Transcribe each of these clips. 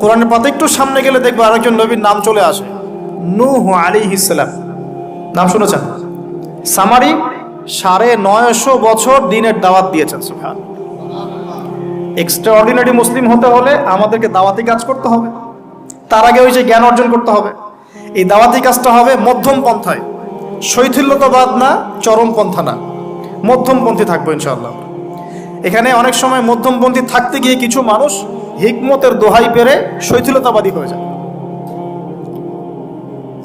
কোরআনের পাতা একটু সামনে গেলে দেখবো আরেকজন নবীর নাম চলে আসে, নূহ আলাইহিস সালাম। নাম শুনেছেন? সামারি 950 বছর দিনের দাওয়াত দিয়েছেন। সুবহানাল্লাহ। এক্সট্রাঅর্ডিনারি মুসলিম হতে হলে আমাদেরকে দাওয়াতি কাজ করতে হবে, তার আগে ওই যে জ্ঞান অর্জন করতে হবে। এই দাওয়াতি কাজটা হবে মধ্যম পন্থায়, শৈথিল্যতাবাদ না, চরমপন্থা না, মধ্যমপন্থী থাকবো ইনশাআল্লাহ। এখানে অনেক সময় মধ্যমপন্থী থাকতে গিয়ে কিছু মানুষ হিকমতের দোহাই পেরে শৈথিলতাবাদী হয়ে যায়।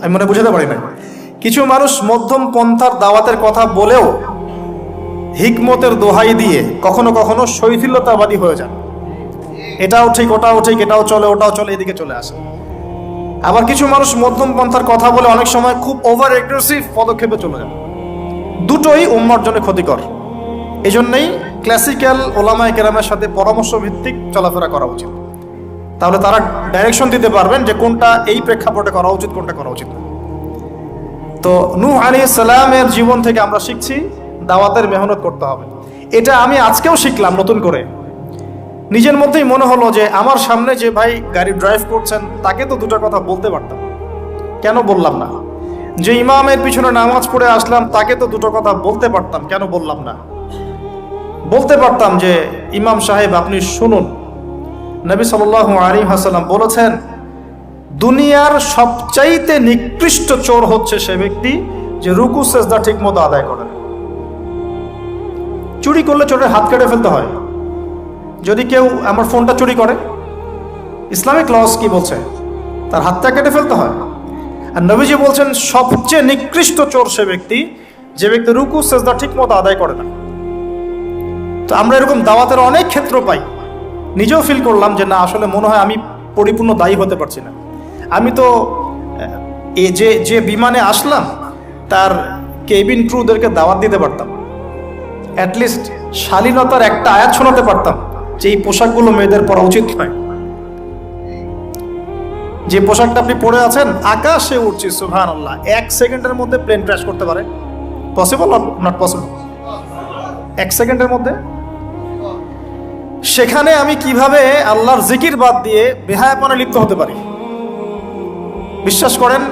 আমি মনে বুঝাতে পারি না, কিছু মানুষ মধ্যম পন্থার দাওয়াতের কথা বলেও হিকমতের দোহাই দিয়ে কখনো কখনো শৈথিলতাবাদী হয়ে যান। এটাও ঠিক, ওটাও ঠিক, এটাও চলে, ওটাও চলে, এদিকে চলে আসে। আবার কিছু মানুষ মধ্যম পন্থার কথা বলে অনেক সময় খুব ওভার এগ্রেসিভ পদক্ষেপে চলে যান। দুটোই উম্মার জন্য ক্ষতিকর। এই জন্যই ক্লাসিক্যাল ওলামায়ে কেরামের সাথে পরামর্শ ভিত্তিক চলাফেরা করা উচিত। তাহলে তারা ডাইরেকশন দিতে পারবেন যে কোনটা এই প্রেক্ষাপটে করা উচিত, কোনটা করা উচিত না। তো নূহ আলাইহিস সালামের জীবন থেকে আমরা শিখছি দাওয়াতের মেহনত করতে হবে। এটা আমি আজকেও শিখলাম নতুন করে। নিজের মধ্যেই মনে হলো যে আমার সামনে যে ভাই গাড়ি ড্রাইভ করছেন তাকে তো দুটো কথা বলতে পারতাম, কেন বললাম না? যে ইমামের পিছনে নামাজ পড়ে আসলাম তাকে তো দুটো কথা বলতে পারতাম, কেন বললাম না? বলতে পারতাম যে ইমাম সাহেব আপনি শুনুন, নবী সাল্লাল্লাহু আলাইহি ওয়াসাল্লাম বলেছেন দুনিয়ার সবচাইতে নিকৃষ্ট চোর হচ্ছে সে ব্যক্তি যে রুকু সেজদা ঠিক মতো আদায় করে না। চুরি করলে চোরের হাত কেটে ফেলতে হয়। যদি কেউ আমার ফোনটা চুরি করে, ইসলামিক লস কি বলছে? তার হাতটা কেটে ফেলতে হয়। আর নবীজি বলছেন সবচেয়ে নিকৃষ্ট চোর সে ব্যক্তি যে ব্যক্তি রুকু সেজদা ঠিক মতো আদায় করে না। তো আমরা এরকম দাওয়াতের অনেক ক্ষেত্র পাই। নিজেও ফিল করলাম যে না, আসলে মনে হয় আমি পরিপূর্ণ দায়ী হতে পারছি না। আমি তো যে বিমানে আসলাম তার কেবিন ক্রুদেরকে দাওয়াত দিতে পারতাম, অ্যাটলিস্ট শালীনতার একটা আয়াত শোনাতে পারতাম যে এই পোশাকগুলো মেয়েদের পরা উচিত নয়। যে পোশাকটা আপনি পরে আছেন, আকাশে উঠছি, সুবহানাল্লাহ, 1 সেকেন্ডের মধ্যে প্লেন ক্র্যাশ করতে পারে। Possible or not possible? 1 সেকেন্ডের মধ্যে। সেখানে আমি কিভাবে আল্লাহর জিকির বাদ দিয়ে বেহায়াপনা লিপ্ত হতে পারি? বিশ্বাস করেন,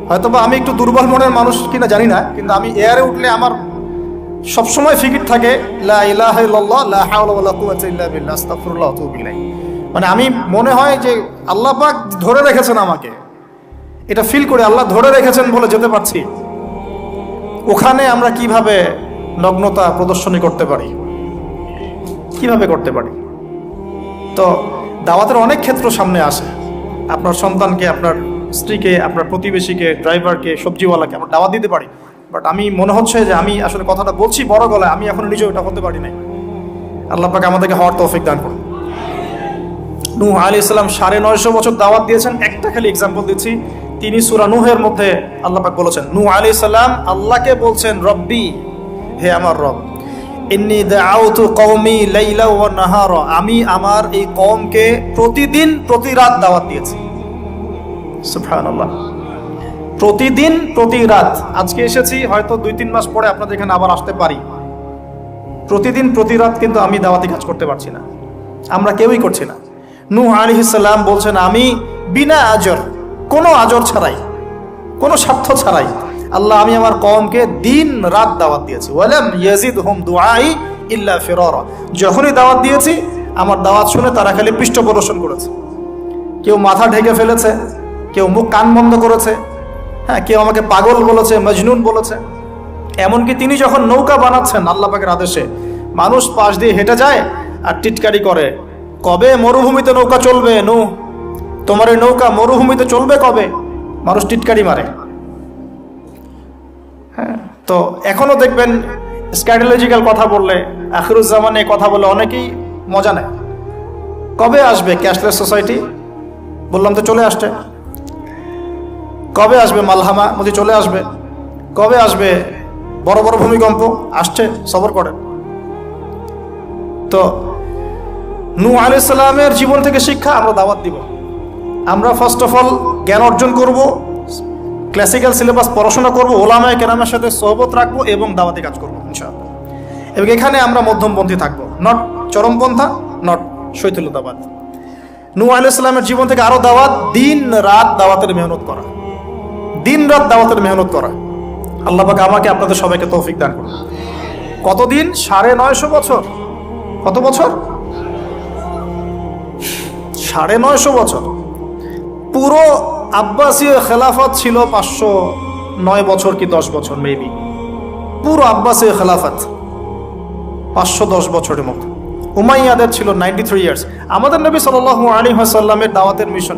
হয়তোবা আমি একটু দুর্বল মনের মানুষ কিনা জানি না, কিন্তু আমি এয়ারে উঠলে আমার সবসময় ফিকির থাকে লা ইলাহা ইল্লাল্লাহ লা হাওলা ওয়ালা কুওয়াতা ইল্লা বিল্লাহ আস্তাগফিরুল্লাহ ওয়া আতুবু ইলাইহি। মানে আমি মনে হয় যে আল্লাহ পাক ধরে রেখেছেন আমাকে, এটা ফিল করে আল্লাহ ধরে রেখেছেন বলে যেতে পারছি। ওখানে আমরা কিভাবে নগ্নতা প্রদর্শনী করতে পারি, কিভাবে করতে পারি? তো দাওয়াতের অনেক ক্ষেত্র সামনে আসে। আপনার সন্তানকে, আপনার স্ত্রীকে, আপনার প্রতিবেশীকে, ড্রাইভারকে, সবজিওয়ালাকে আমরা দাওয়াত দিতে পারি। বাট আমি মনে হচ্ছে যে আমি আসলে কথাটা বলছি বড় গলায়, আমি এখন নিজেও এটা হতে পারি নাই। আল্লাহ পাক আমাদেরকে হওয়ার তৌফিক দান করুন। নূহ আলাইহিস সালাম 950 বছর দাওয়াত দিয়েছেন। একটা খালি এক্সাম্পল দিচ্ছি। তিনি সূরা নূহের মধ্যে আল্লাহ পাক বলেছেন, নূহ আলাইহিস সালাম আল্লাহকে বলছেন রব্বি, হে আমার রব, ইন্নী দাআউতু কওমি লাইলা ওয়া নাহারা, আমি আমার এই কওমকে প্রতিদিন প্রতি রাত দাওয়াত দিয়েছি। সুবহানাল্লাহ, প্রতিদিন প্রতি রাত। আজকে এসেছি, হয়তো 2-3 মাস পরে আপনাদের এখানে আবার আসতে পারি। প্রতিদিন প্রতি রাত কিন্তু আমি দাওয়াতি কাজ করতে পারছি না, আমরা কেউই করছি না। নূহ আলাইহিস সালাম বলছেন আমি বিনা আজর, কোনো আজর ছাড়াই, কোনো স্বার্থ ছাড়াই আল্লাহ আমি আমার কওমকে দিন রাত দাওয়াত দিয়েছি। ওয়ালাম ইয়াজিদহুম দুআই ইল্লা ফিরারা, যখনই দাওয়াত দিয়েছি আমার দাওয়াত শুনে তারা খালি পৃষ্ঠ প্রদর্শন করেছে। কেউ মাথা ঢেকে ফেলেছে, কেউ মুখ কান বন্ধ করেছে, হ্যাঁ, কেউ আমাকে পাগল বলেছে, মজনুন বলেছে। এমনকি তিনি যখন নৌকা বানাচ্ছেন আল্লাহ পাকের আদেশে, মানুষ পাশ দিয়ে হেঁটে যায় আর টিটকারি করে, কবে মরুভূমিতে নৌকা চলবে? নূহ, তোমার এই নৌকা মরুভূমিতে চলবে কবে? মানুষ টিটকারি মারে। হ্যাঁ, তো এখনো দেখবেন স্ক্যাটোলজিক্যাল কথা বললে, আখিরুজ্জামানে কথা বলে অনেকেই মজা নেয়। কবে আসবে ক্যাশলেস সোসাইটি? বললাম তো চলে আসছে। কবে আসবে মালহামা? বলছি চলে আসবে। কবে আসবে বড় বড় ভূমিকম্প? আসছে, সবর করেন। তো নূহ আলাইহিস সালামের জীবন থেকে শিক্ষা আমরা দাওয়াত দিব। আমরা ফার্স্ট অফ অল জ্ঞান অর্জন করব, ক্লাসিক্যাল সিলেবাস পড়াশোনা করব, ওলামায়ে কেরামের সাথে সোহবত রাখবো এবং দাওয়াতি কাজ করবো ইনশাআল্লাহ। এবং এখানে আমরা মধ্যমপন্থী থাকবো, নট চরমপন্থা, নট শৈথিলতাবাদ। নূহ আলাইহিস সালামের জীবন থেকে আরো দাওয়াত, দিন রাত দাওয়াতের মেহনত করা, দিন রাত দাওয়াতের মেহনত করা। আল্লাহ পাক আমাকে আপনাদের সবাইকে তৌফিক দান করুন। কতদিন? 950 বছর। কত বছর? 950 বছর। পুরো আব্বাসীয় খেলাফত ছিল 509 বছর কি 10 বছর মেবি। পুরো আব্বাসীয় খেলাফত 510 বছরের মতো। উমাইয়াদের ছিল 93 ইয়ার্স। আমাদের নবী সাল্লাল্লাহু আলাইহি ওয়াসাল্লামের দাওয়াতের মিশন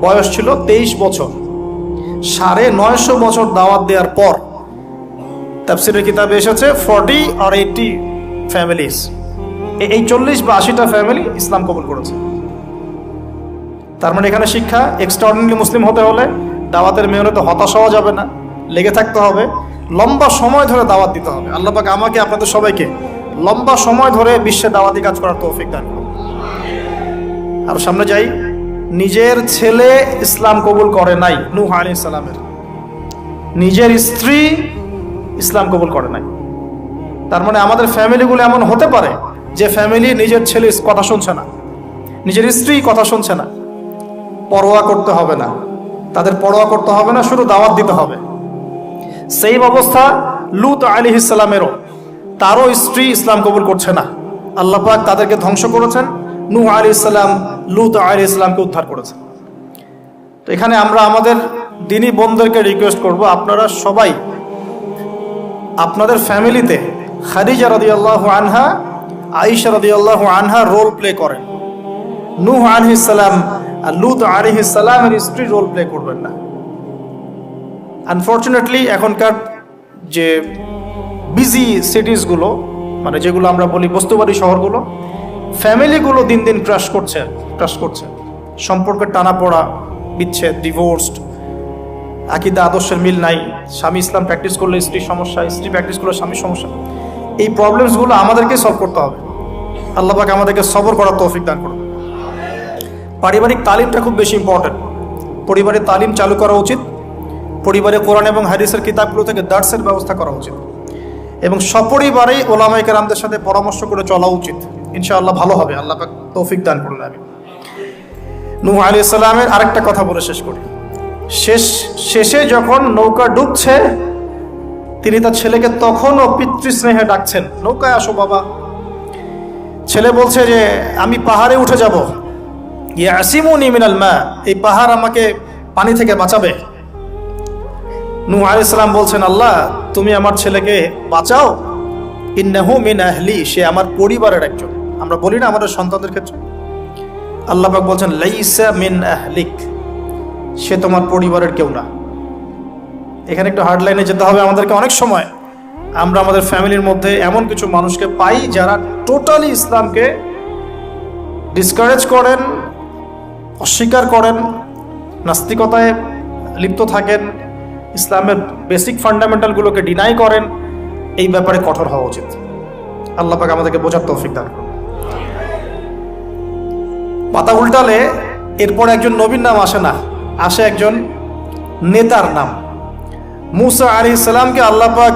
বয়স ছিল 23 বছর। 950 বছর দাওয়াত দেওয়ার পর তাফসীরের কিতাবে এসেছে 40 or 80 ফ্যামিলিজ, এই 40 বা 80টা ফ্যামিলি ইসলাম কবুল করেছে। তার মানে এখানে শিক্ষা, এক্সট্রাঅর্ডিনারি মুসলিম হতে হলে দাওয়াতের মেহনতে হতাশ হওয়া যাবে না, লেগে থাকতে হবে, লম্বা সময় ধরে দাওয়াত দিতে হবে। আল্লাহ পাক আমাকে আপনাদের সবাইকে লম্বা সময় ধরে বিশ্বে দাওয়াতি কাজ করার তৌফিক দান করুন। আর সামনে যাই। নিজের ছেলে ইসলাম কবুল করে নাই নূহ আলাইহিস সালামের, নিজের স্ত্রী ইসলাম কবুল করে নাই। তার মানে আমাদের ফ্যামিলিগুলো এমন হতে পারে যে ফ্যামিলি নিজের ছেলে কথা শুনছে না, নিজের স্ত্রী কথা শুনছে না। পরোয়া করতে হবে না, তাদের পরোয়া করতে হবে না, শুধু দাওয়াত দিতে হবে। সেই অবস্থা লূত আলাইহিস সালামেরও, তারও স্ত্রী ইসলাম কবুল করছে না। আল্লাহ পাক তাদেরকে ধ্বংস করেছেন। নূহ আলাইহিস সালাম লূত আলাইহিস সালামকে উদ্ধার করেছেন। তো এখানে আমরা আমাদের দিনী বোনদেরকে রিকোয়েস্ট করব, আপনারা সবাই আপনাদের ফ্যামিলিতে খাদিজা রাদিয়াল্লাহু আনহা, আয়েশা রাদিয়াল্লাহু আনহা রোল প্লে করেন। নূহ আলাইহিস সালাম আর লূত আলাইহিস সালামের স্ত্রী রোল প্লে করবেন না। আনফরচুনেটলি এখনকার যে বিজি সিটিজগুলো, মানে যেগুলো আমরা বলি বস্তুবাদী শহরগুলো, ফ্যামিলিগুলো দিন দিন ক্রাশ করছে। সম্পর্কের টানাপোড়া, বিচ্ছেদ, ডিভোর্সড, আকীদা আদর্শের মিল নাই। স্বামী ইসলাম প্র্যাকটিস করলে স্ত্রীর সমস্যা, স্ত্রী প্র্যাকটিস করলে স্বামীর সমস্যা। এই প্রবলেমসগুলো আমাদেরকে সলভ করতে হবে। আল্লাহ পাক আমাদেরকে সবর করার তৌফিক দান করুন। পারিবারিক তালিমটা খুব বেশি ইম্পর্টেন্ট। পরিবারের তালিম চালু করা উচিত। পরিবারে কোরআন এবং হাদিসের কিতাবগুলো থেকে দার্সের ব্যবস্থা করা উচিত এবং সপরিবারেই ওলামায়ে কেরামদের সাথে পরামর্শ করে চলা উচিত। ইনশাআল্লাহ ভালো হবে। আল্লাহ পাক তৌফিক দান করুন। আমি নূহ আলাইহিস সালামের আরেকটা কথা বলে শেষ করি। শেষে যখন নৌকা ডুবছে, তিনি তার ছেলেকে তখনও পিতৃস্নেহে ডাকছেন, নৌকায় আসো বাবা। ছেলে বলছে যে আমি পাহাড়ে উঠে যাব, ইয়াসিমুনি মিনাল মা, এই পাহাড় আমাকে পানি থেকে বাঁচাবে। নূহ আলাইহিস সালাম বলছেন, আল্লাহ তুমি আমার ছেলেকে বাঁচাও, ইন্নাহু মিন আহলি, সে আমার পরিবারের একজন। আমরা বলি না আমাদের সন্তানদের ক্ষেত্রে, আল্লাহ পাক বলছেন লাইসা মিন আহলিক, সে তোমার পরিবারের কেউ না। এখানে একটু হার্ড লাইনে যেতে হবে আমাদেরকে। অনেক সময় আমরা আমাদের ফ্যামিলির মধ্যে এমন কিছু মানুষকে পাই যারা টোটালি ইসলামকে ডিসকারেজ করেন, অস্বীকার করেন, নাস্তিকতায় লিপ্ত থাকেন, ইসলামের বেসিক ফান্ডামেন্টালগুলোকে ডিনাই করেন। এই ব্যাপারে কঠোর হওয়া উচিত। আল্লাহ পাক আমাদেরকে বোঝার তৌফিক দান করুন। পাতা উল্টালে এরপর একজন নবীর নাম আসে না, আসে একজন নেতার নাম। মুসা আলাইহিস সালামকে আল্লাহ পাক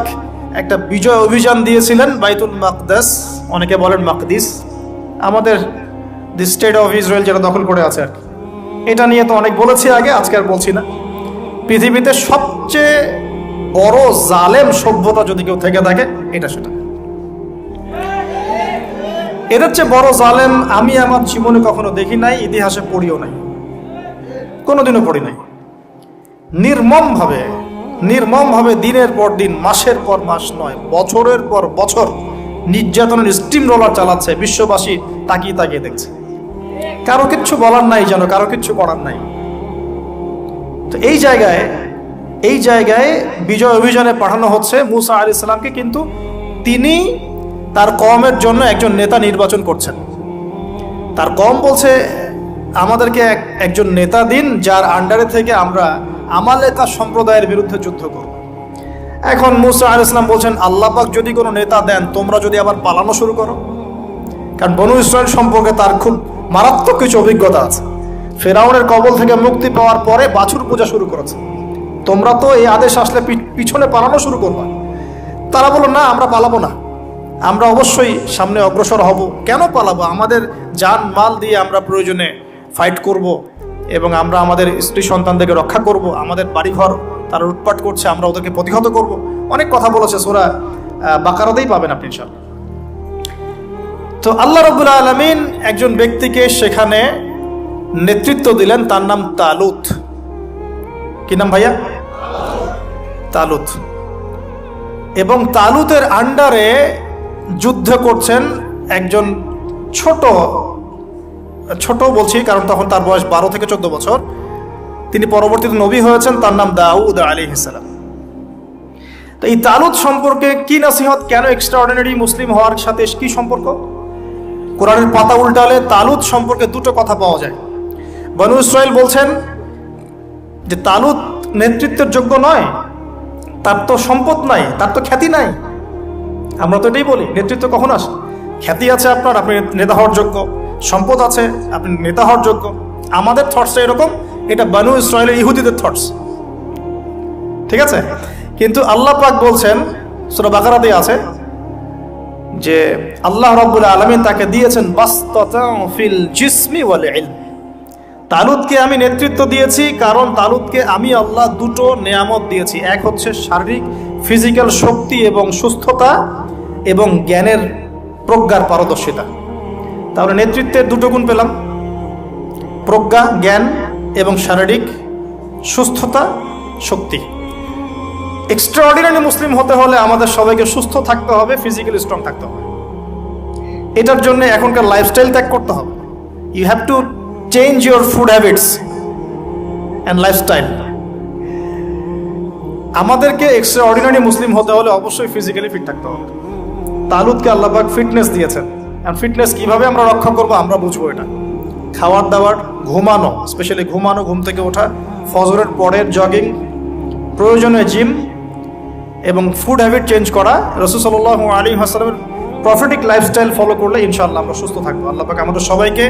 একটা বিজয় অভিযান দিয়েছিলেন বাইতুল মাকদাস, অনেকে বলেন মাকদিস, আমাদের দি স্টেট অফ ইসরায়েল যেটা দখল করে আছে আর কি। এটা নিয়ে তো অনেক বলেছি আগে, আজকে আর বলছি না। পৃথিবীতে সবচেয়ে বড় জালেম সভ্যতা যদি কেউ থেকে থাকে, এটা সেটা। এদের চেয়ে বড় জালেম আমি আমার জীবনে কখনো দেখি নাই, ইতিহাসে পড়িও নাই, কোনোদিনও পড়ি নাই। নির্মমভাবে দিনের পর দিন, মাসের পর মাস নয়, বছরের পর বছর নির্যাতনের স্টিম রোলার চালাচ্ছে। বিশ্ববাসী তাকিয়ে তাকিয়ে দেখছে, কারো কিচ্ছু বলার নাই, যেন কারো কিচ্ছু করার নাই। তো এই জায়গায় বিজয় অভিযানে পাঠানো হচ্ছে মুসা আলাইহিস সালামকে, কিন্তু তিনি তার কওমের জন্য একজন নেতা নির্বাচন করছেন। তার কওম বলছে আমাদেরকে একজন নেতা দিন, যার আন্ডারে থেকে আমরা আমালেকা সম্প্রদায়ের বিরুদ্ধে যুদ্ধ করব। এখন মুসা আলাইহিস সালাম বলছেন, আল্লাহ পাক যদি কোনো নেতা দেন, তোমরা যদি আবার পালানো শুরু করো। কারণ বনু ইসরায়েল সম্পর্কে তার খুব মারাত্মক কিছু অভিজ্ঞতা আছে। ফেরাউনের কবল থেকে মুক্তি পাওয়ার পরে বাছুর পূজা শুরু করেছে। তোমরা তো এই আদেশ আসলে পিছনে পালানো শুরু করবা। তারা বলল, না আমরা পালাবো না, আমরা অবশ্যই সামনে অগ্রসর হব। কেন পালাবো? আমাদের জান মাল দিয়ে আমরা প্রয়োজনে ফাইট করব এবং আমরা আমাদের স্ত্রী সন্তানদেরকে রক্ষা করব, আমাদের বাড়িঘর তারা লুটপাট করছে আমরা ওদেরকে প্রতিহত করব, অনেক কথা বলেছে। সূরা বাকারাতেই পাবেন আপনি ইনশাআল্লাহ। তো আল্লাহ রাব্বুল আলামিন একজন ব্যক্তিকে সেখানে নেতৃত্ব দিলেন, তার নাম তালুত। কি নাম ভাইয়া? তালুত। এবং তালুতের আন্ডারে যুদ্ধ করছেন একজন ছোট বলছি কারণ তখন তার বয়স 12 থেকে 14 বছর। তিনি পরবর্তীতে নবী হয়েছেন, তার নাম দাউদ আলাইহিস সালাম। তো এই তালুত সম্পর্কে কি নসিহত, কেন এক্সট্রাঅর্ডিনারি মুসলিম হওয়ার সাথে কি সম্পর্ক? কোরআনের পাতা উল্টালে তালুত সম্পর্কে দুটো কথা পাওয়া যায়। বনু ইসরাইল বলছেন যে তালুত নেতৃত্বের যোগ্য নয়, তার তো সম্পদ নাই, তার তো খ্যাতি নাই। আমরা তো এটাই বলি, নেতৃত্ব কখন আসে? খ্যাতি আছে আপনার, আপনি নেতা হওয়ার যোগ্য, সম্পদ আছে, আপনি নেতা হওয়ার যোগ্য। আমাদের থটসটা এরকম, এটা বনু ইসরাইলের ইহুদিদের থটস, ঠিক আছে? কিন্তু আল্লাহ পাক বলছেন, সূরা বাকারাতে আছে যে আল্লাহ রাব্বুল আলামিন তাকে দিয়েছেন বাসতাতান ফিল জিসমি ওয়াল ইলম। তালুতকে আমি নেতৃত্ব দিয়েছি কারণ তালুতকে আমি আল্লাহ দুটো নেয়ামত দিয়েছি। এক হচ্ছে শারীরিক ফিজিক্যাল শক্তি এবং সুস্থতা এবং জ্ঞানের প্রজ্ঞার পারদর্শিতা। তাহলে নেতৃত্বের দুটো গুণ পেলাম, প্রজ্ঞা, জ্ঞান এবং শারীরিক সুস্থতা, শক্তি। এক্সট্রাঅর্ডিনারি মুসলিম হতে হলে আমাদের সবাইকে সুস্থ থাকতে হবে, ফিজিক্যালি স্ট্রং থাকতে হবে। এটার জন্য এখনকার লাইফস্টাইল ত্যাগ করতে হবে। You have to change your food habits and lifestyle. আমাদেরকে এক্সট্রাঅর্ডিনারি মুসলিম হতে হলে অবশ্যই ফিজিক্যালি ফিট থাকতে হবে। তালুতকে আল্লাহ পাক ফিটনেস দিয়েছেন, আর ফিটনেস কিভাবে আমরা রক্ষা করবো আমরা বুঝবো। এটা খাওয়ার দাওয়ার, ঘুমানো, স্পেশালি ঘুমানো, ঘুম থেকে ওঠা, ফজরের পরের জগিং, প্রয়োজনে জিম এবং ফুড হ্যাবিট চেঞ্জ করা। রাসূল সাল্লাল্লাহু আলাইহি ওয়াসাল্লামের প্রফেটিক লাইফস্টাইল ফলো করলে ইনশাআল্লাহ আমরা সুস্থ থাকবো। আল্লাহ পাক আমাদের সবাইকে,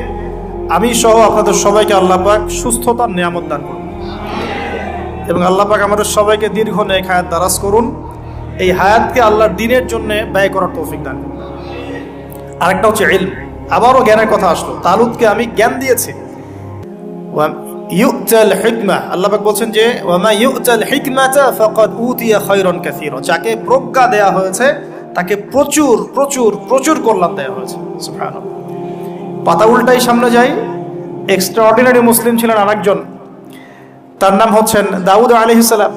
আমি সহ আপনাদের সবাইকে আল্লাহ পাক সুস্থতার নিয়ামত দান করুন এবং আল্লাহ পাক আমাদের সবাইকে দীর্ঘ নেক হায়াত দারাজ করুন। এই হায়াতকে আল্লাহর দ্বীনের জন্য ব্যয় করার তৌফিক দান করুন। আরেকটা হচ্ছে ইলম, আবারও জ্ঞানের কথা আসলো। তালুতকে আমি জ্ঞান দিয়েছি। ইউতাল হিকমা, আল্লাহ পাক বলছেন যে ওয়ামা ইউতাল হিকমাতা ফাকাদ উতিয়া খায়রান কাসীরা। যাকে প্রজ্ঞা দেয়া হয়েছে তাকে প্রচুর প্রচুর প্রচুর কল্যাণ দেয়া হয়েছে। সুবহানাল্লাহ। পাতা উল্টাই সামনে যাই, এক্সট্রাঅর্ডিনারি মুসলিম ছিলেন আরেকজন, তার নাম হচ্ছেন দাউদ আলাইহিস সালাম,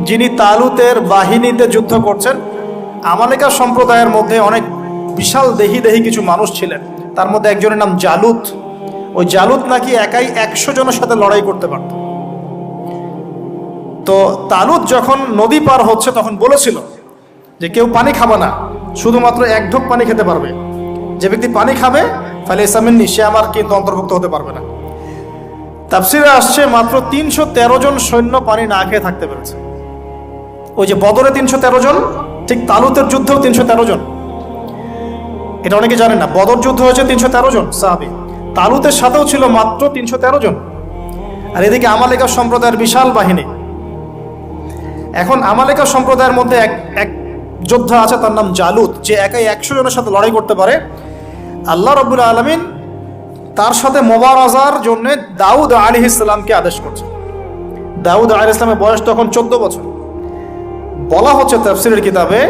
যিনি তালুতের বাহিনীতে যুদ্ধ করছেন। আমালেকা সম্প্রদায়ের মধ্যে অনেক বিশাল দেহি কিছু মানুষ ছিলেন, তার মধ্যে একজনের নাম জালুত। ওই জালুত নাকি একাই 100 জনের সাথে লড়াই করতে পারত। তো তালুত যখন নদী পার হচ্ছে তখন বলেছিল যে কেউ পানি খাবে না, শুধুমাত্র 1 ঢোক পানি খেতে পারবে। যে ব্যক্তি পানি খাবে ফালে ইসামিন্নি, সে আমার কিন্তু অন্তর্ভুক্ত হতে পারবে না। তাফসিরে আসছে মাত্র 313 জন সৈন্য পানি না খেয়ে থাকতে পেরেছে। ওই যে বদরে 313 জন, ঠিক তালুতের যুদ্ধেও 313 জন। এটা অনেকে জানেন না, বদর যুদ্ধ হয়েছে 313 জন সাহাবী, তালুতের সাথেও ছিল মাত্র 313 জন। আর এদিকে আমালেকা সম্প্রদায়ের বিশাল বাহিনী। এখন আমালেকা সম্প্রদায়ের মধ্যে এক যোদ্ধা আছে, তার নাম জালুত, যে একাই 100 জনের সাথে লড়াই করতে পারে। আল্লাহ রাব্বুল আলামিন তার সাথে মোবারাজার জন্য দাউদ আলাইহিস সালামকে আদেশ করছে। দাউদ আলাইহিস সালামের বয়স তখন 14 বছর। বলা হচ্ছে তাফসীরের কিতাবে,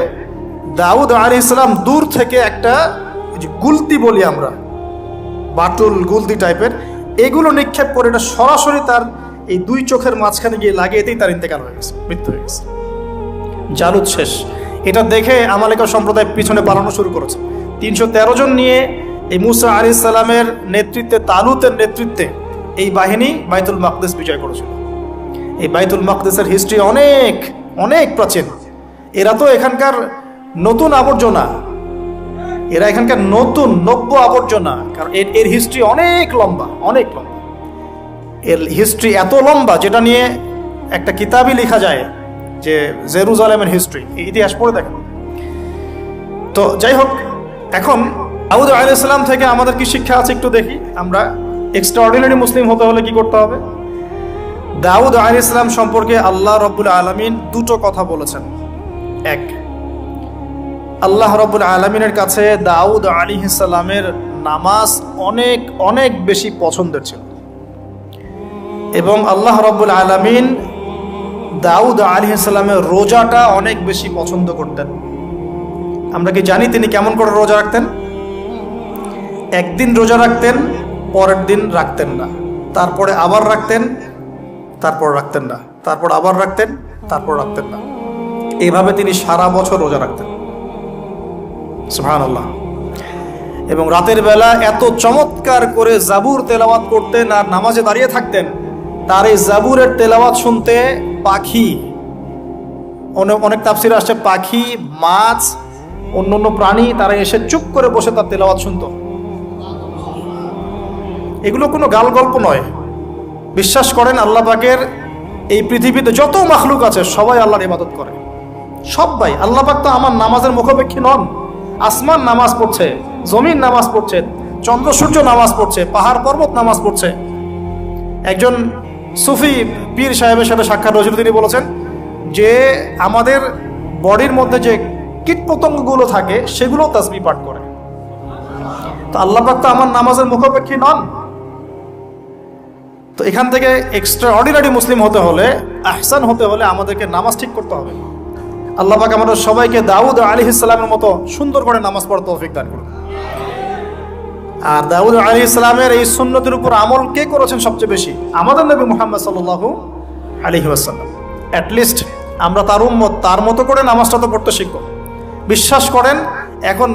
দাউদ আলাইহিস সালাম দূর থেকে একটা গুলতি বলি আমরা, বাটুল গুলতি টাইপের, এগুলো নিক্ষেপ করে এটা সরাসরি তার এই 2 চোখের মাঝখানে গিয়ে লাগিয়েতেই তার ইন্তেকাল হয়ে গেছে, মৃত্যু হয়ে গেছে। জালুত শেষ। এটা দেখে আমালেকা সম্প্রদায় পিছনে পালানো শুরু করেছে। 313 জন নিয়ে এই মুসা আলাইহিস সালামের নেতৃত্বে, তালুতের নেতৃত্বে এই বাহিনী বাইতুল মাকদিস বিজয় করেছিল। এই বাইতুল মাকদিসের হিস্ট্রি অনেক অনেক প্রাচীন। এরা তো এখানকার নতুন আবর্জনা, এরা এখানকার নতুন নব্য আবর্জনা, কারণ এর হিস্ট্রি অনেক লম্বা, অনেক লম্বা। এর হিস্ট্রি এত লম্বা যেটা নিয়ে একটা কিতাবই লেখা যায়, যে জেরুজালেমের হিস্ট্রি, এই ইতিহাস পড়ে দেখেন। তো যাই হোক, এখন দাউদ আলাইহিস সালাম থেকে আমাদের কি শিক্ষা আছে একটু দেখি। আমরা এক্সট্রাঅর্ডিনারি মুসলিম হতে হলে কি করতে হবে? দাউদ আলাইহিস সালাম সম্পর্কে আল্লাহ রাব্বুল আলামিন 2টো কথা বলেছেন। এক, আল্লাহ রাব্বুল আলামিনের কাছে দাউদ আলাইহিস সালামের নামাজ অনেক অনেক বেশি পছন্দের ছিল। এবং আল্লাহ রাব্বুল আলামিন দাউদ আলাইহিস সালামের রোজাটা অনেক বেশি পছন্দ করতেন। আমরা কি জানি তিনি কেমন করে রোজা রাখতেন? একদিন রোজা রাখতেন, পরের দিন রাখতেন না, তারপরে আবার রাখতেন, তারপর রাখতেন না, তারপর আবার রাখতেন, তারপর রাখতেন না। এইভাবে তিনি সারা বছর রোজা রাখতেন। সুবহানাল্লাহ। এবং রাতের বেলা এত চমৎকার করে জাবুর তেলাওয়াত করতেন আর নামাজে দাঁড়িয়ে থাকতেন, তার এই জাবুরের তেলাওয়াত শুনতে পাখি, অনেক তাফসিরে আসছে পাখি, মাছ, অন্য প্রাণী তারা এসে চুপ করে বসে তার তেলাওয়াত শুনতো। এগুলো কোনো গাল গল্প নয়। বিশ্বাস করেন আল্লাহ পাকের এই পৃথিবীতে যত মাখলুক আছে সবাই আল্লাহর ইবাদত করে, সবাই। আল্লাহ পাক তো আমার নামাজের মুখাপেক্ষী নন। আসমান নামাজ পড়ছে, জমিন নামাজ পড়ছে, চন্দ্র সূর্য নামাজ পড়ছে, পাহাড় পর্বত নামাজ পড়ছে। একজন সুফি পীর সাহেবের সাথে সাক্ষাৎ হয়েছিল, তিনি বলেছেন যে আমাদের বডির মধ্যে যে কীটপতঙ্গগুলো থাকে সেগুলো তাসবিহ পাঠ করে। তো আল্লাহ পাক তো আমার নামাজের মুখাপেক্ষী নন। তো এখান থেকে এক্সট্রা অর্ডিনারি মুসলিম হতে হলে, আহসান হতে হলে আমাদেরকে নামাজ ঠিক করতে হবে। আল্লাহ পাক আমাদের সবাইকে দাউদ আলাইহিস সালামের মতো সুন্দর করে নামাজ পড়ার তৌফিক দান করুন। আর দাউদ আলাইহিস সালামের এই সুন্নতের উপর আমল কে করেছেন সবচেয়ে বেশি? আমাদের নবী মুহাম্মদ সাল্লাল্লাহু আলাইহি ওয়াসাল্লাম। অ্যাট লিস্ট আমরা তার উম্মত, তার মতো করে নামাজটা তো পড়তে শিখব। বিশ্বাস করেন এখন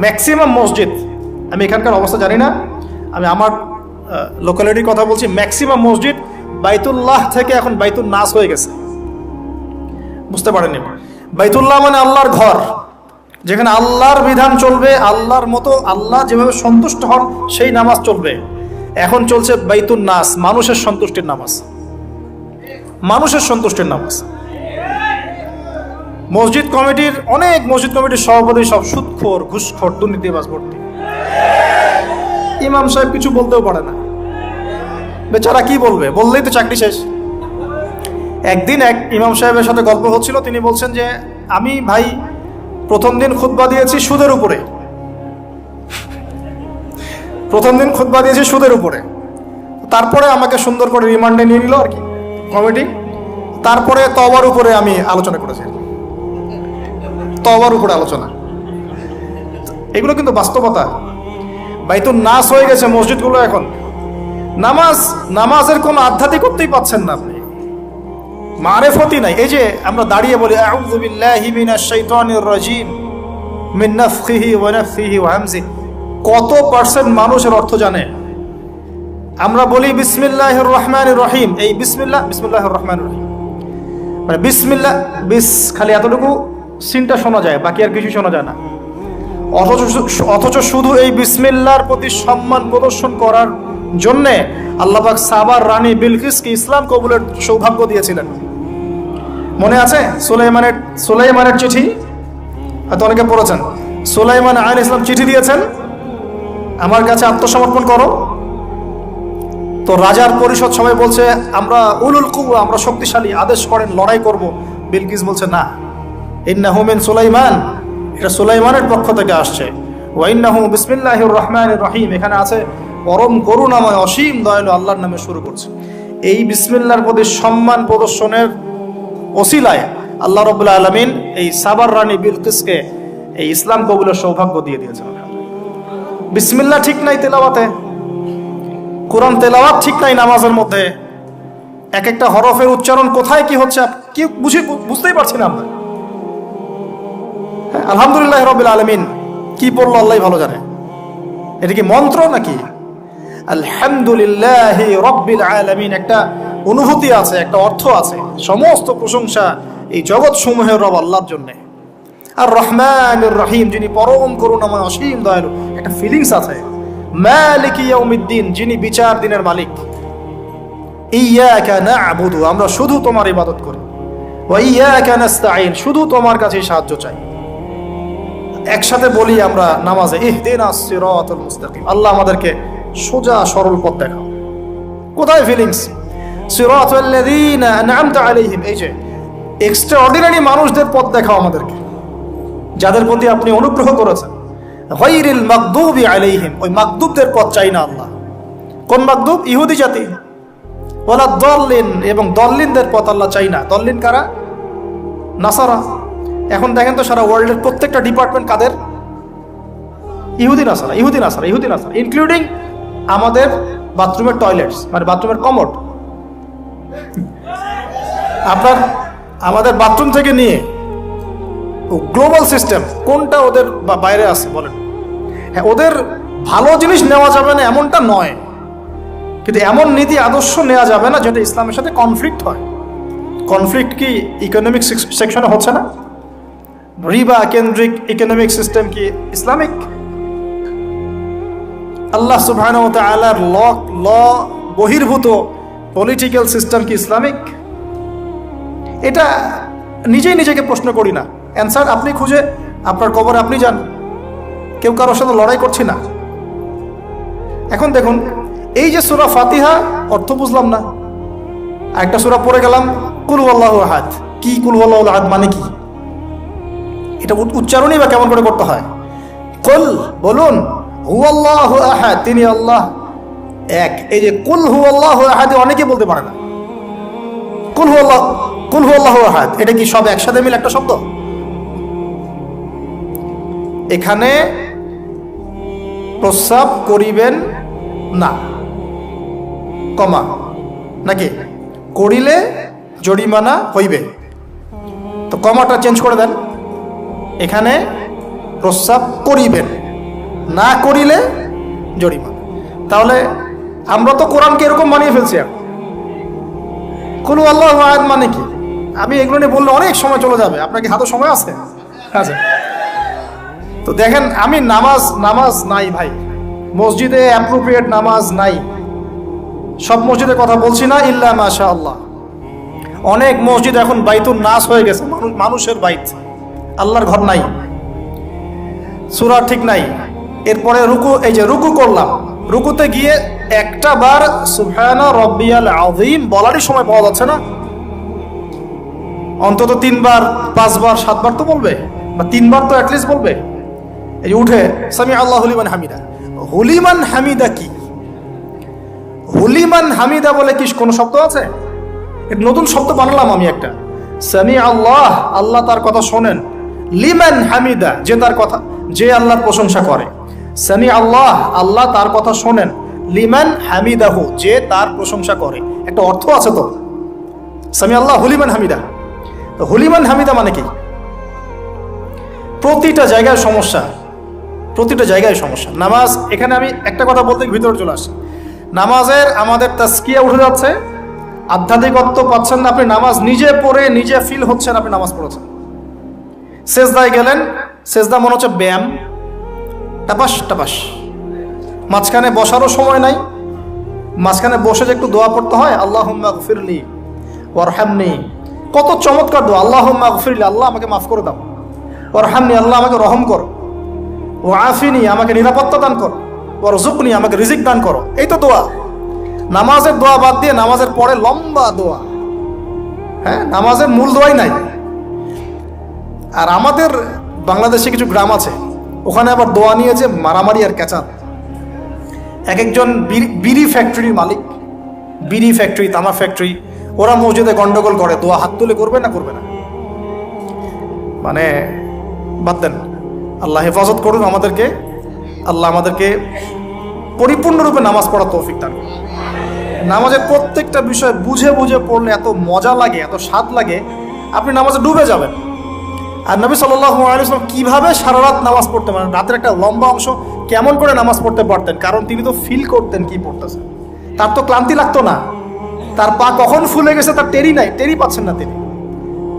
ম্যাক্সিমাম মসজিদ, আমি এখানকার অবস্থা জানি না, আমি আমার লোকালিটির কথা বলছি, ম্যাক্সিমাম মসজিদ বাইতুল্লাহ থেকে এখন বাইতুল নাস হয়ে গেছে। বুঝতে পারেননি? বাইতুল্লাহ মানে আল্লাহর ঘর, যেখানে আল্লাহর বিধান চলবে, আল্লাহর মতো, আল্লাহ যেভাবে সন্তুষ্ট হন সেই নামাজ চলবে। এখন চলছে বাইতুল নাস, মানুষের সন্তুষ্টির নামাজ, মানুষের সন্তুষ্টির নামাজ। মসজিদ কমিটির, অনেক মসজিদ কমিটির সভাপতি সব সুদখোর, ঘুষখোর, দুর্নীতিবাজ ভর্তি। ইমাম সাহেব কিছু বলতেও পারে না, বেচারা কি বলবে? বললেই তো চাকরি শেষ। একদিন এক ইমাম সাহেবের সাথে গল্প হচ্ছিল, তিনি বলছেন যে আমি ভাই প্রথম দিন খুতবা দিয়েছি সুদের উপরে, প্রথম দিন খুতবা দিয়েছি সুদের উপরে, তারপরে আমাকে সুন্দর করে রিমান্ডে নিয়ে নিল আর কি কমিটি, তারপরে তওবার উপরে আমি আলোচনা করেছি, তওবার উপরে আলোচনা। এগুলো কিন্তু বাস্তবতা। বাইতুল নাস হয়ে গেছে মসজিদগুলো এখন। নামাজের কোনো আধ্যাত্মিকতাই পাচ্ছেন না আপনি, মারেফতি নাই। এই যে আমরা দাঁড়িয়ে বলি আউযু বিল্লাহি মিনাশ শাইতানির রাজিম মিন নাফখিহি ওয়া নাফসিহি ওয়া হামজিহি, কত পার্সেন্ট মানুষের অর্থ জানে? আমরা বলি বিসমিল্লাহির রহমানির রহিম, এই বিসমিল্লাহির রহমানির রহিম মানে বিসমিল্লাহ, খালি এতটুকু সিনটা শোনা যায়, বাকি আর কিছু শোনা যায় না। অথচ শুধু এই বিসমিল্লাহর প্রতি সম্মান প্রদর্শন করার জন্যে আল্লাহ পাক সাবার রানী বিলকিসকে ইসলাম কবুলের সৌভাগ্য দিয়েছিলেন। মনে আছে সুলাইমানের চিঠি? হয়তো অনেকে পড়েছেন। সুলাইমান আলাইহিস ইসলাম চিঠি দিয়েছেন, আমার কাছে আত্মসমর্পণ করো। তো রাজার পরিষদ সবাই বলছে আমরা উলুল কুওয়া, আমরা শক্তিশালী, আদেশ করেন লড়াই করব। বিলকিস বলছে না, ইন্নাহু মিন সুলাইমান, এটা সুলাইমানের পক্ষ থেকে আসছে। ওয়া ইন্নাহু বিসমিল্লাহির রহমানির রহিম, এখানে আছে পরম করুণাময় অসীম দয়ালু আল্লাহর নামে শুরু করছে। এই বিসমিল্লাহর প্রতি সম্মান প্রদর্শনের ওসিলায় আল্লাহ রাব্বুল আলামিন এই সাবার রানী বিলকিসকে এই ইসলাম কবুলের সৌভাগ্য দিয়ে দিয়েছেন। বিসমিল্লাহ ঠিক নাই তেলাওয়াতে, কোরআন তেলাওয়াত ঠিক নাই নামাজের মধ্যে, এক একটা হরফের উচ্চারণ কোথায় কি হচ্ছে কি বুঝতেই পারছি না আমরা। আলহামদুলিল্লাহ রাব্বিল আলামিন কি পড়লো আল্লাহই ভালো জানে। এটা কি মন্ত্র নাকি? আলহামদুলিল্লাহ রাব্বিল আলামিন একটা অনুভূতি আছে, একটা অর্থ আছে। সমস্ত প্রশংসা এই জগৎ সমূহের রব আল্লাহর জন্য। আর রহমানির রহিম, যিনি পরম করুণাময় অসীম দয়ালু, একটা ফিলিংস আছে। মালিক ইয়াউমিদ্দিন, যিনি বিচার দিনের মালিক। ইয়াকা না'বুদু, আমরা শুধু তোমার ইবাদত করি। ওয়া ইয়াকা নাস্তাঈন, শুধু তোমার কাছে সাহায্য চাই। একসাথে বলি আমরা নামাজে ইহদিনাস সিরাতাল মুস্তাকিম, আল্লাহ আমাদেরকে সোজা সরল পথ দেখাও। কোথায় ফিলিংস? সিরাতাল লাযীনা আন'আমতা আলাইহিম, এই যে এক্সট্রা অর্ডিনারি মানুষদের পথ দেখাও আমাদেরকে, যাদের প্রতি আপনি অনুগ্রহ করেছেন। গায়রিল মাগদুবি আলাইহিম, ওই মাগদুবদের পথ চাই না আল্লাহ। কোন মাগদুব? ইহুদি জাতি। ওয়ালা দল্লিন, এবং দল্লিনদের পথ আল্লাহ চাই না। দল্লিন কারা? নাসারা। এখন দেখেন তো সারা ওয়ার্ল্ডের প্রত্যেকটা ডিপার্টমেন্ট কাদের? ইহুদি নাসারা, ইহুদি নাসারা, ইহুদি নাসারা, ইনক্লুডিং আমাদের বাথরুমের টয়লেটস, মানে বাথরুমের কমোড। আপনার আমাদের বাথরুম থেকে নিয়ে গ্লোবাল সিস্টেম কোনটা ওদের বাইরে আছে বলেন? হ্যাঁ, ওদের ভালো জিনিস নেওয়া যাবে না এমনটা নয়, কিন্তু এমন নীতি আদর্শ নেওয়া যাবে না যেটা ইসলামের সাথে কনফ্লিক্ট হয়। কনফ্লিক্ট কি ইকোনমিক সেকশনে হচ্ছে না? রিবা কেন্দ্রিক ইকোনমিক সিস্টেম কি ইসলামিক? আল্লাহ সুবহানাহু ওয়া তাআলার ল বহির্ভূত পলিটিক্যাল সিস্টেম কি ইসলামিক? এটা নিজেই নিজেকে প্রশ্ন করি না, অ্যান্সার আপনি খুঁজে আপনার কবরে আপনি যান, কেউ কারোর সাথে লড়াই করছি না। এখন দেখুন, এই যে সূরা ফাতিহা অর্থ বুঝলাম না, একটা সূরা পড়ে গেলাম কুল হুয়াল্লাহু আহাদ। কি কুল হুয়াল্লাহু আহাদ মানে কি? এটা উচ্চারণই বা কেমন করে করতে হয়? কুল, বলুন, হুয়াল্লাহু আহাদ, তিনি আল্লাহ এক। এই যে কুল হুয়াল্লাহু আহাদ অনেকে বলতে পারে না। কুল হুয়াল্লাহু আহাদ এটা কি সব একসাথে মিলে একটা শব্দ? এখানে প্রস্রাব করিবেন না, কমা, নাকি করিলে জরিমানা হইবে, তো কমাটা চেঞ্জ করে দেন। এখানে প্রস্রাব করিবেন, না করিলে জরিমানা। তাহলে আমরা তো কোরআনকে এরকম বানিয়ে ফেলছি। কুল হুয়াল্লাহু আহাদ মানে কি? আমি এগুলো নিয়ে বললে অনেক সময় চলে যাবে। আপনার কি হাতে সময় আছে? আচ্ছা, তো দেখেন, আমি নামাজ নাই ভাই, মসজিদে অ্যাপ্রোপ্রিয়েট নামাজ নাই। সব মসজিদের কথা বলছি না, ইল্লা মাশাআল্লাহ। অনেক মসজিদ এখন বাইতুন নাস হয়ে গেছে, মানুষের বাইত, আল্লাহর ঘর নাই, সূরা ঠিক নাই। এরপরে রুকু, এই যে রুকু করলাম, রুকুতে গিয়ে একটা বার সুবহানা রাব্বিয়াল আযীম বলারই সময় পাওয়া যাচ্ছে না। অন্তত 3 বার 5 বার 7 বার তো বলবে, বা 3 বার তো অ্যাটলিস্ট বলবে। এই যে উঠে সামি আল্লাহু লিমান হামিদা, হুলিমান হামিদা কি? হুলিমান হামিদা বলে কি কোনো শব্দ আছে? এটা নতুন শব্দ বানালাম আমি একটা। সামি আল্লাহ, আল্লাহ তার কথা শোনেন। লিমান হামিদা, যে তার কথা, যে আল্লাহর প্রশংসা করে। সামি আল্লাহ, আল্লাহ তার কথা শোনেন। লিমান হামিদাহু, যে তার প্রশংসা করে। একটা অর্থ আছে তো, সামি আল্লাহ হুলিমান হামিদা। তো হুলিমান হামিদা মানে কি? প্রতিটা জায়গায় সমস্যা, প্রতিটা জায়গায় সমস্যা। নামাজ, এখানে আমি একটা কথা বলতে ভিতরে চলে আসি। নামাজের আমাদের তাজকিয়া উঠে যাচ্ছে, আধ্যাত্মিকত্ব পাচ্ছেন না। আপনি নামাজ নিজে পড়ে নিজে ফিল হচ্ছেন আপনি নামাজ পড়েছেন। সেজদায় গেলেন, সেজদা মনে হচ্ছে ব্যায়াম, টাপাস টাপাস। মাঝখানে বসারও সময় নাই, মাঝখানে বসে যে একটু দোয়া পড়তে হয়, আল্লাহুম্মা গফিরলি ওয়ারহামনি, কত চমৎকার দোয়া। আল্লাহুম্মা গফিরলি, আল্লাহ আমাকে মাফ করে দাও। ওয়ারহামনি, আল্লাহ আমাকে রহম করো। ওয়াফিনি, আমাকে নিরাপত্তা দান করো। ওয়ারযুকনি, আমাকে রিজিক দান করো। এই তো দোয়া। নামাজের দোয়া বাদ দিয়ে নামাজের পরে লম্বা দোয়া। হ্যাঁ, নামাজের মূল দোয়াই নাই। আর আমাদের বাংলাদেশে কিছু গ্রাম আছে, ওখানে আবার দোয়া নিয়ে যে মারামারি আর ক্যাচাল। এক একজন বিড়ি ফ্যাক্টরির মালিক, বিড়ি ফ্যাক্টরি, তামাক ফ্যাক্টরি, ওরা মসজিদে গন্ডগোল করে, দোয়া হাত তুলে করবে না করবে না, মানে বাদ দেন। আল্লাহ হেফাজত করুন আমাদেরকে, আল্লাহ আমাদেরকে পরিপূর্ণরূপে নামাজ পড়ার তৌফিক দান করুন। নামাজের প্রত্যেকটা বিষয় বুঝে বুঝে পড়লে এত মজা লাগে, এত স্বাদ লাগে, আপনি নামাজে ডুবে যাবেন। আর নবী সাল্লাল্লাহু আলাইহি ওয়াসাল্লাম কিভাবে সারা রাত নামাজ পড়তে পারেন, রাতের একটা লম্বা অংশ কেমন করে নামাজ পড়তে পারতেন? কারণ তিনি তো ফিল করতেন কি পড়তেছেন। তার তো ক্লান্তি লাগতো না, তার পা কখন ফুলে গেছে তার টেরি নাই, টেরি পাচ্ছেন না তিনি।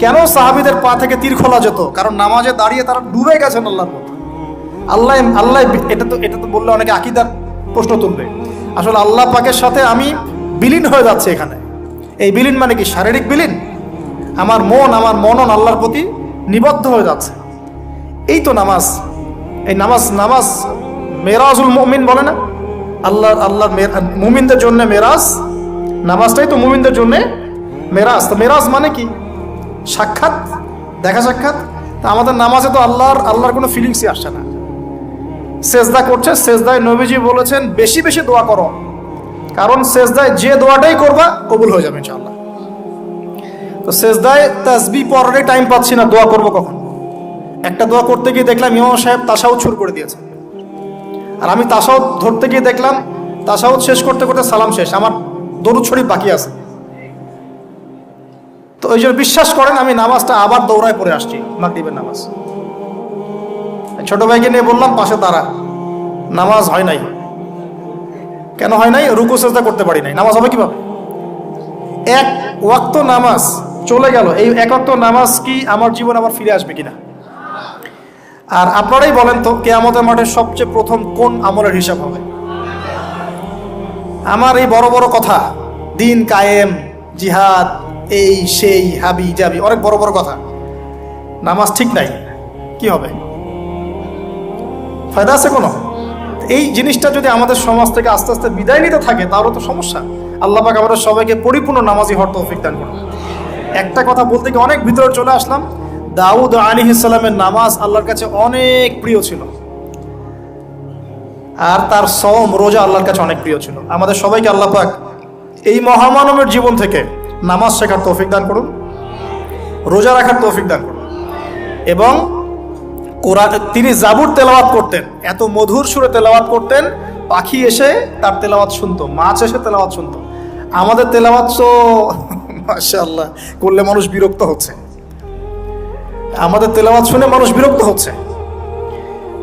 কেন সাহাবীদের পা থেকে তীর খোলা যেত? কারণ নামাজে দাঁড়িয়ে তারা ডুবে গেছেন আল্লাহর মধ্যে। আল্লাহ আল্লাহ, এটা তো বললে অনেকে আকীদার প্রশ্ন তুলবে। আসলে আল্লাহ পাকের সাথে আমি বিলীন হয়ে যাচ্ছে এখানে। এই বিলীন মানে কি? শারীরিক বিলীন। আমার মনন আল্লাহর প্রতি নিবদ্ধ হয়ে যাচ্ছে। এই তো নামাজ। এই নামাজ মেরাজুল মুমিন বলে না, আল্লাহর মুমিনদের জন্য মেরাজ। নামাজটাই তো মুমিনদের জন্য মেরাজ। তো মেরাজ মানে কি? সাক্ষাৎ, দেখা সাক্ষাৎ। তা আমাদের নামাজে তো আল্লাহর কোনো ফিলিংসই আসছে না। সেজদা করছে, সেজদায় নবীজি বলেছেন বেশি বেশি দোয়া করো, কারণ সেজদায় যে দোয়াটাই করবা কবুল হয়ে যাবে ইনশাআল্লাহ। তো সেজদায় তাসবিহ পড়ারই টাইম পাচ্ছি না, দোয়া করবো কখন? একটা দোয়া করতে গিয়ে দেখলাম ইমাম সাহেব তাশাহুদ শুরু করে দিয়েছে, আর আমি তাশাহুদ ধরতে গিয়ে দেখলাম তাশাহুদ শেষ করতে করতে সালাম শেষ, আমার দরুদ শরীফ বাকি আছে। তো ওই জন্য বিশ্বাস করেন আমি নামাজটা আবার দৌড়ায় পড়ে আসছি, মাগরিবের নামাজ। ছোট ভাইকে নিয়ে বললাম পাশে দাঁড়া, নামাজ হয় নাই। কেন হয় নাই? রুকু সেজদা করতে পারি নাই। নামাজ হবে কিভাবে? এক ওয়াক্ত নামাজ চলে গেল, এই এক ওয়াক্ত নামাজ কি আমার জীবন আবার ফিরে আসবে কিনা? আর আপনারাই বলেন তো, কিয়ামতের মাঠে সবচেয়ে প্রথম কোন আমলের হিসাব হবে? আমার এই বড় বড় কথা, দিন কায়েম, জিহাদ, এই সেই, হাবি জাবি, অনেক বড় বড় কথা, নামাজ ঠিক নাই, কি হবে? ফায়দা আছে কোনো? এই জিনিসটা যদি আমাদের সমাজ থেকে আস্তে আস্তে বিদায় নিতে থাকে তাহলে তো সমস্যা। আল্লাহ পাক আমাদের সবাইকে পরিপূর্ণ নামাজি হওয়ার তৌফিক দান করুন। একটা কথা বলতে গিয়ে অনেক ভিতরে চলে আসলাম। দাউদ আলাইহিস সালামের নামাজ আল্লাহর কাছে অনেক প্রিয় ছিল, আর তার সওম রোজা আল্লাহর কাছে অনেক প্রিয় ছিল। আমাদের সবাইকে আল্লাহ পাক এই মহামানবের জীবন থেকে নামাজ শেখার তৌফিক দান করুন, রোজা রাখার তৌফিক দান করুন। এবং কোরআন, তিনি জাবুর তেলাওয়াত করতেন, এত মধুর সুরে তেলাওয়াত করতেন, পাখি এসে তার তেলাওয়াত শুনতো, মাছ এসে তেলাওয়াত শুনতো। আমাদের তেলাওয়াত তো মাশাআল্লাহ করলে মানুষ বিরক্ত হচ্ছে, আমাদের তেলাওয়াত শুনে মানুষ বিরক্ত হচ্ছে।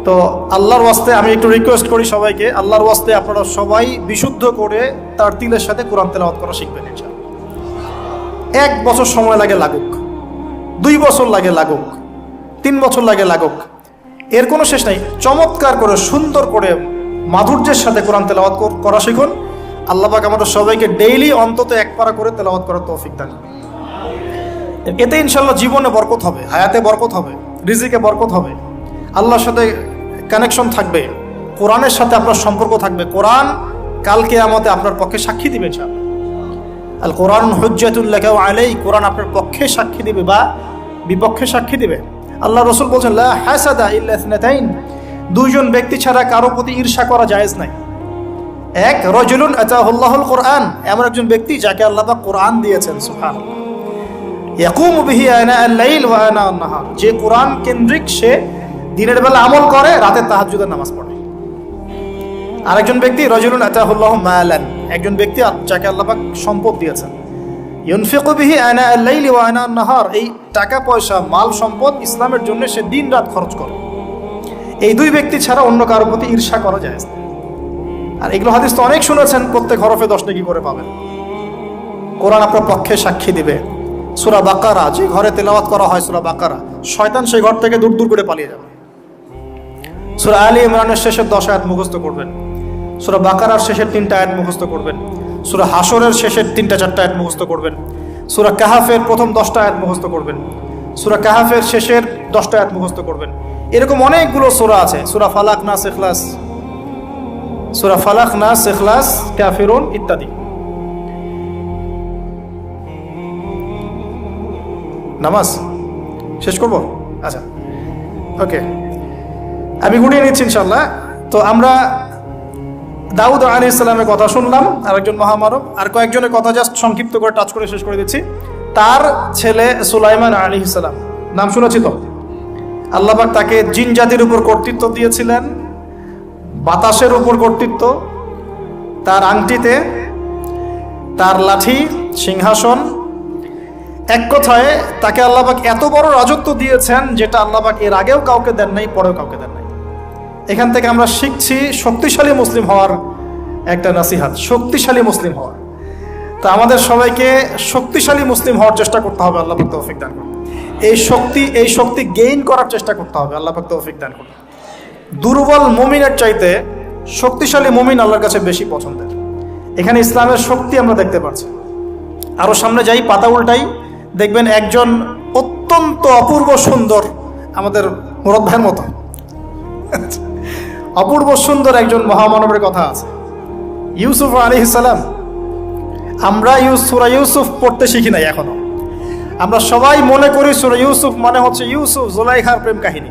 তো আল্লাহর ওয়াস্তে আমি একটু রিকোয়েস্ট করি সবাইকে, আল্লাহর ওয়াস্তে আপনারা সবাই বিশুদ্ধ করে তার তিলের সাথে কোরআন তেলাওয়াত করা শিখবেন ইনশাআল্লাহ। 1 বছর সময় লাগে লাগুক, 2 বছর লাগে লাগুক, 3 বছর লাগে লাগুক, এর কোনো শেষ নাই। চমৎকার করে সুন্দর করে মাধুর্যের সাথে কোরআন তেলাওয়াত করা শিখুন। আল্লাহ পাক আমাদের সবাইকে ডেইলি অন্তত 1 পারা করে তেলাওয়াত করার তৌফিক দান করুন। এতে ইনশাআল্লাহ জীবনে বরকত হবে, হায়াতে বরকত হবে, রিজিকে বরকত হবে, আল্লাহর সাথে কানেকশন থাকবে, কোরআনের সাথে আপনার সম্পর্ক থাকবে। কোরআন কাল কিয়ামতে আপনার পক্ষে সাক্ষী দিবে ইনশাআল্লাহ। আল কোরআন হুজ্জাতুল লাকা ওয়া আলাইক, কোরআন আপনার পক্ষে সাক্ষী দিবে বা বিপক্ষে সাক্ষী দিবে। আল্লাহ রাসূল বলেন লা হাসাদা ইল্লা ইসনাতাইন, 2 জন ব্যক্তি ছাড়া কারো প্রতি ঈর্ষা করা জায়েজ নাই। এক, রাজুলুন আতাহুল্লাহুল কোরআন, এমন একজন ব্যক্তি যাকে আল্লাহ পাক কোরআন দিয়েছেন, সুবহানাল্লাহ, ইয়াকুমু বিহি আনা আল-লাইল ওয়া আনা আন-নাহার, যে কোরআন কেন্দ্রিক, সে দিনের বেলা আমল করে, রাতে তাহাজ্জুদের নামাজ পড়ে। আরেকজন ব্যক্তি রাজুলুন আতাহুল্লাহু মালান, একজন ব্যক্তি যাকে আল্লাহ পাক সম্পদ দিয়েছেন, ইউনফিকু বিহি আনা আল-লাইল ওয়া আনা আন-নাহার, এই টাকা পয়সা মাল সম্পদ ইসলামের জন্য সে দিন রাত খরচ করে। এই 2 ব্যক্তি ছাড়া অন্য কারোর প্রতি ঈর্ষা করা যায় না। আর এগুলো হাদিস তো অনেক শুনেছেন, প্রত্যেক হরফে 10 নেকি করে পাবেন। কোরআন আপনার পক্ষে সাক্ষী দিবে। সূরা বাকারা, যে ঘরে তেলাওয়াত করা হয় সূরা বাকারা, শয়তান সেই ঘর থেকে দূর দূর করে পালিয়ে যাবে। সূরা আলী ইমরানের শেষের 10 আয়াত মুখস্থ করবেন, সূরা বাকারার শেষের 3টা আয়াত মুখস্থ করবেন, সূরা হাশরের শেষের 3টা-4টা আয়াত মুখস্থ করবেন, সূরা কাহাফের প্রথম 10টা আয়াত মুখস্থ করবেন, সূরা কাহাফের শেষের 10টা আয়াত মুখস্থ করবেন। এরকম অনেকগুলো সূরা আছে, সূরা ফালাক, নাস, ইখলাস, সূরা ফালাক, নাস, ইখলাস, কাফিরুন ইত্যাদি। নামাজ শেষ করব? আচ্ছা, ওকে, আমি গুনিয়ে নিচ্ছি ইনশাআল্লাহ। তো আমরা দাউদ আলাইহিস সালামের কথা শুনলাম, আরেকজন মহামানব। আর কয়েকজনের কথা জাস্ট সংক্ষিপ্ত করে টাচ করে শেষ করে দিচ্ছি। তার ছেলে সুলাইমান আলাইহিস সালাম, নাম শুনেছি তো? আল্লাহ পাক তাকে জিন জাতির উপর কর্তৃত্ব দিয়েছিলেন, বাতাসের উপর কর্তৃত্ব, তার আংটিতে, তার লাঠি, সিংহাসন, এক কথায় তাকে আল্লাহ পাক এত বড় রাজত্ব দিয়েছেন যেটা আল্লাহ পাক এর আগেও কাউকে দেন নাই, পরেও কাউকে দেন নাই। এখান থেকে আমরা শিখছি শক্তিশালী মুসলিম হওয়ার একটা নাসিহাত, শক্তিশালী মুসলিম হওয়ার। তা আমাদের সবাইকে শক্তিশালী মুসলিম হওয়ার চেষ্টা করতে হবে, আল্লাহ পাক তৌফিক দান করুন। এই শক্তি গেইন করার চেষ্টা করতে হবে, আল্লাহ পাক তৌফিক দান করুন। দুর্বল মুমিনের চাইতে শক্তিশালী মুমিন আল্লাহর কাছে বেশি পছন্দের। এখানে ইসলামের শক্তি আমরা দেখতে পাচ্ছি। আরো সামনে যাই, পাতা উল্টাই, দেখবেন একজন অত্যন্ত অপূর্ব সুন্দর, আমাদের মুরাদ ভাইয়ের মতো অপূর্ব সুন্দর একজন মহামানবের কথা আছে, ইউসুফ আলাইহিস সালাম। আমরা সূরা ইউসুফ পড়তে শিখি নাই এখনো। আমরা সবাই মনে করি সূরা ইউসুফ মানে হচ্ছে ইউসুফ জুলাইখার প্রেম কাহিনী,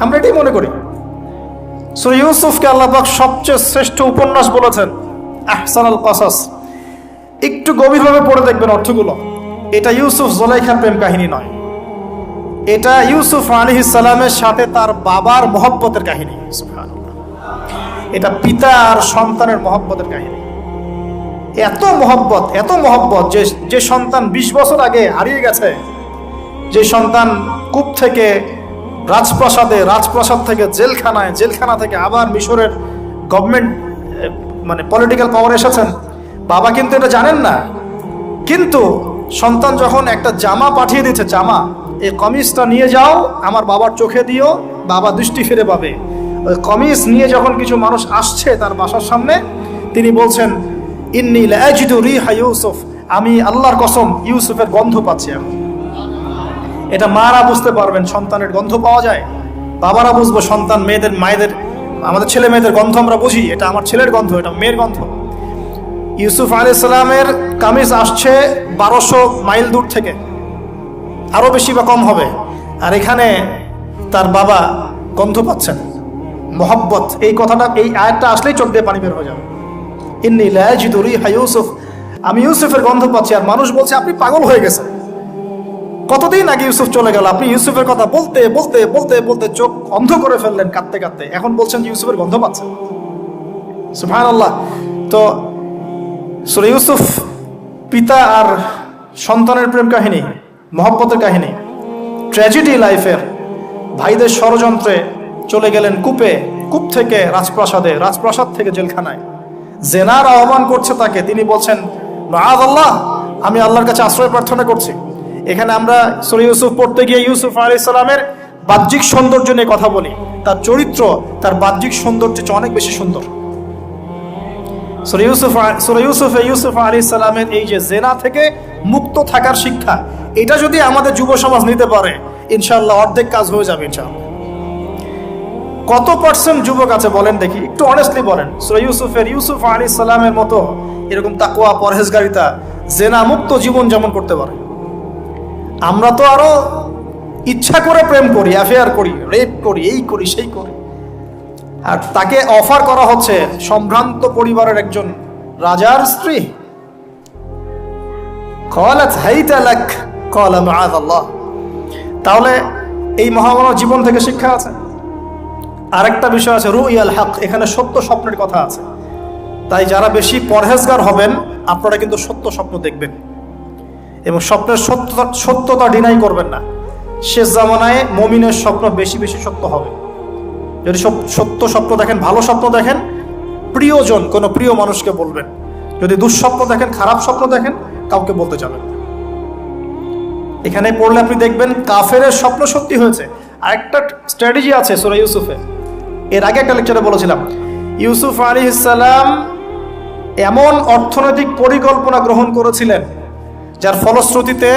আমরা এটাই মনে করি। সূরা ইউসুফকে আল্লাহ পাক সবচেয়ে শ্রেষ্ঠ উপন্যাস বলেছেন, আহসানুল কসাস, একটু গভীরভাবে পড়ে দেখবেন অর্থগুলো। এটা ইউসুফ জুলাইখার প্রেম কাহিনী নয়, এটা ইউসুফ আলাইহিস সালামের সাথে তার বাবার মহব্বতের কাহিনী। সুবহানাল্লাহ, এটা পিতা আর সন্তানের মহব্বতের কাহিনী। এত মহব্বত যে সন্তান 20 বছর আগে হারিয়ে গেছে, যে সন্তান কূপ থেকে রাজপ্রাসাদে, রাজপ্রাসাদ থেকে জেলখানায়, জেলখানা থেকে আবার মিশরের গভর্নমেন্ট মানে পলিটিক্যাল পাওয়ার এসেছেন, বাবা কিন্তু এটা জানেন না। কিন্তু সন্তান যখন একটা জামা পাঠিয়ে দিচ্ছে, জামা, এই কমিজটা নিয়ে যাও আমার বাবার চোখে দিও, বাবা দৃষ্টি ফিরে পাবে। ওই কমিজ নিয়ে যখন কিছু মানুষ আসছে তার বাসার সামনে, তিনি বলছেন ইন্নী লা আজিদু রিহা ইউসুফ, আমি আল্লাহর কসম ইউসুফের গন্ধ পাচ্ছি এখন। এটা মারা বুঝতে পারবেন সন্তানের গন্ধ পাওয়া যায়, বাবারা বুঝবো সন্তান মায়েদের আমাদের ছেলে মেয়েদের গন্ধ আমরা বুঝি, এটা আমার ছেলের গন্ধ, এটা মেয়ের গন্ধ। ইউসুফ আলাইহিস সালামের কামিজ আসছে 1200 মাইল দূর থেকে, আরো বেশি বা কম হবে, আর এখানে তার বাবা গন্ধ পাচ্ছেন, মহব্বত। এই কথাটা, এই আয়াতটা আসলেই চোখ দিয়ে পানি বের হয়ে যাবে। ইন্নী লা আজিদু রিহা ইউসুফ, আমি ইউসুফের গন্ধ পাচ্ছি। আর মানুষ বলছে আপনি পাগল হয়ে গেছেন, কতদিন আগে ইউসুফ চলে গেল, আপনি ইউসুফের কথা বলতে বলতে বলতে বলতে চোখ অন্ধ করে ফেললেন কাঁদতে কাঁদতে, এখন বলছেন যে ইউসুফের গন্ধ পাচ্ছেন। সুবহানাল্লাহ। তো সূরা ইউসুফ পিতা আর সন্তানের প্রেম কাহিনী, মহব্বতের কাহিনী, ট্র্যাজেডি লাইফের। ভাইদের ষড়যন্ত্রে চলে গেলেন কূপে, কূপ থেকে রাজপ্রাসাদে, রাজপ্রাসাদ থেকে জেলখানায়। জেনার আহ্বান করছে তাকে, তিনি বলছেন মাআযাল্লাহ, আমি আল্লাহর কাছে আশ্রয় প্রার্থনা করছি। এখানে আমরা সূরা ইউসুফ পড়তে গিয়ে ইউসুফ আলাইহিস সালামের বাহ্যিক সৌন্দর্য নিয়ে কথা বলি, তার চরিত্র, তার বাহ্যিক সৌন্দর্য অনেক বেশি সুন্দর। সূরা ইউসুফ আলাইহিস সালামের এই যে জেনা থেকে মুক্ত থাকার শিক্ষা, এটা যদি আমাদের যুব সমাজ নিতে পারে, ইনশাআল্লাহ অর্ধেক কাজ হয়ে যাবে ইনশাআল্লাহ। কত পার্সেন্ট যুবক আছে বলেন দেখি, একটু অনেস্টলি বলেন, সূরা ইউসুফ আলাইহিস সালামের মতো এরকম তাকওয়া, পরহেজগারিতা, জেনা মুক্ত জীবন যেমন করতে পারে। আমরা তো আরো ইচ্ছা করে প্রেম করি, অ্যাফেয়ার করি, রেপ করি, এই করি সেই করি। আর তাকে অফার করা হচ্ছে সম্ভ্রান্ত পরিবারের একজন রাজার স্ত্রী। ক্বালাত হাইতা লাক ক্বালা মাআযাল্লাহ। তাহলে এই মহামানব জীবন থেকে শিক্ষা আছে। আরেকটা বিষয় আছে রুইয়াল হক, এখানে সত্য স্বপ্নের কথা আছে। তাই যারা বেশি পরহেজগার হবেন, আপনারা কিন্তু সত্য স্বপ্ন দেখবেন এবং স্বপ্নের সত্যতা ডিনাই করবেন না। শেষ জামানায় মুমিনের স্বপ্ন বেশি বেশি সত্য হবে। যদি সত্য স্বপ্ন দেখেন, ভালো স্বপ্ন দেখেন, প্রিয়জন কোনো প্রিয় মানুষকে বলবেন। যদি দুঃস্বপ্ন দেখেন, খারাপ স্বপ্ন দেখেন, কাউকে বলতে যাবেন না। এখানে পড়লে আপনি দেখবেন কাফেরের স্বপ্ন সত্যি হয়েছে। আরেকটা স্ট্র্যাটেজি আছে সূরা ইউসুফে, এর আগে একটা লেকচারে বলেছিলাম। ইউসুফ আলাইহিস সালাম এমন অর্থনৈতিক পরিকল্পনা গ্রহণ করেছিলেন যার ফলশ্রুতিতে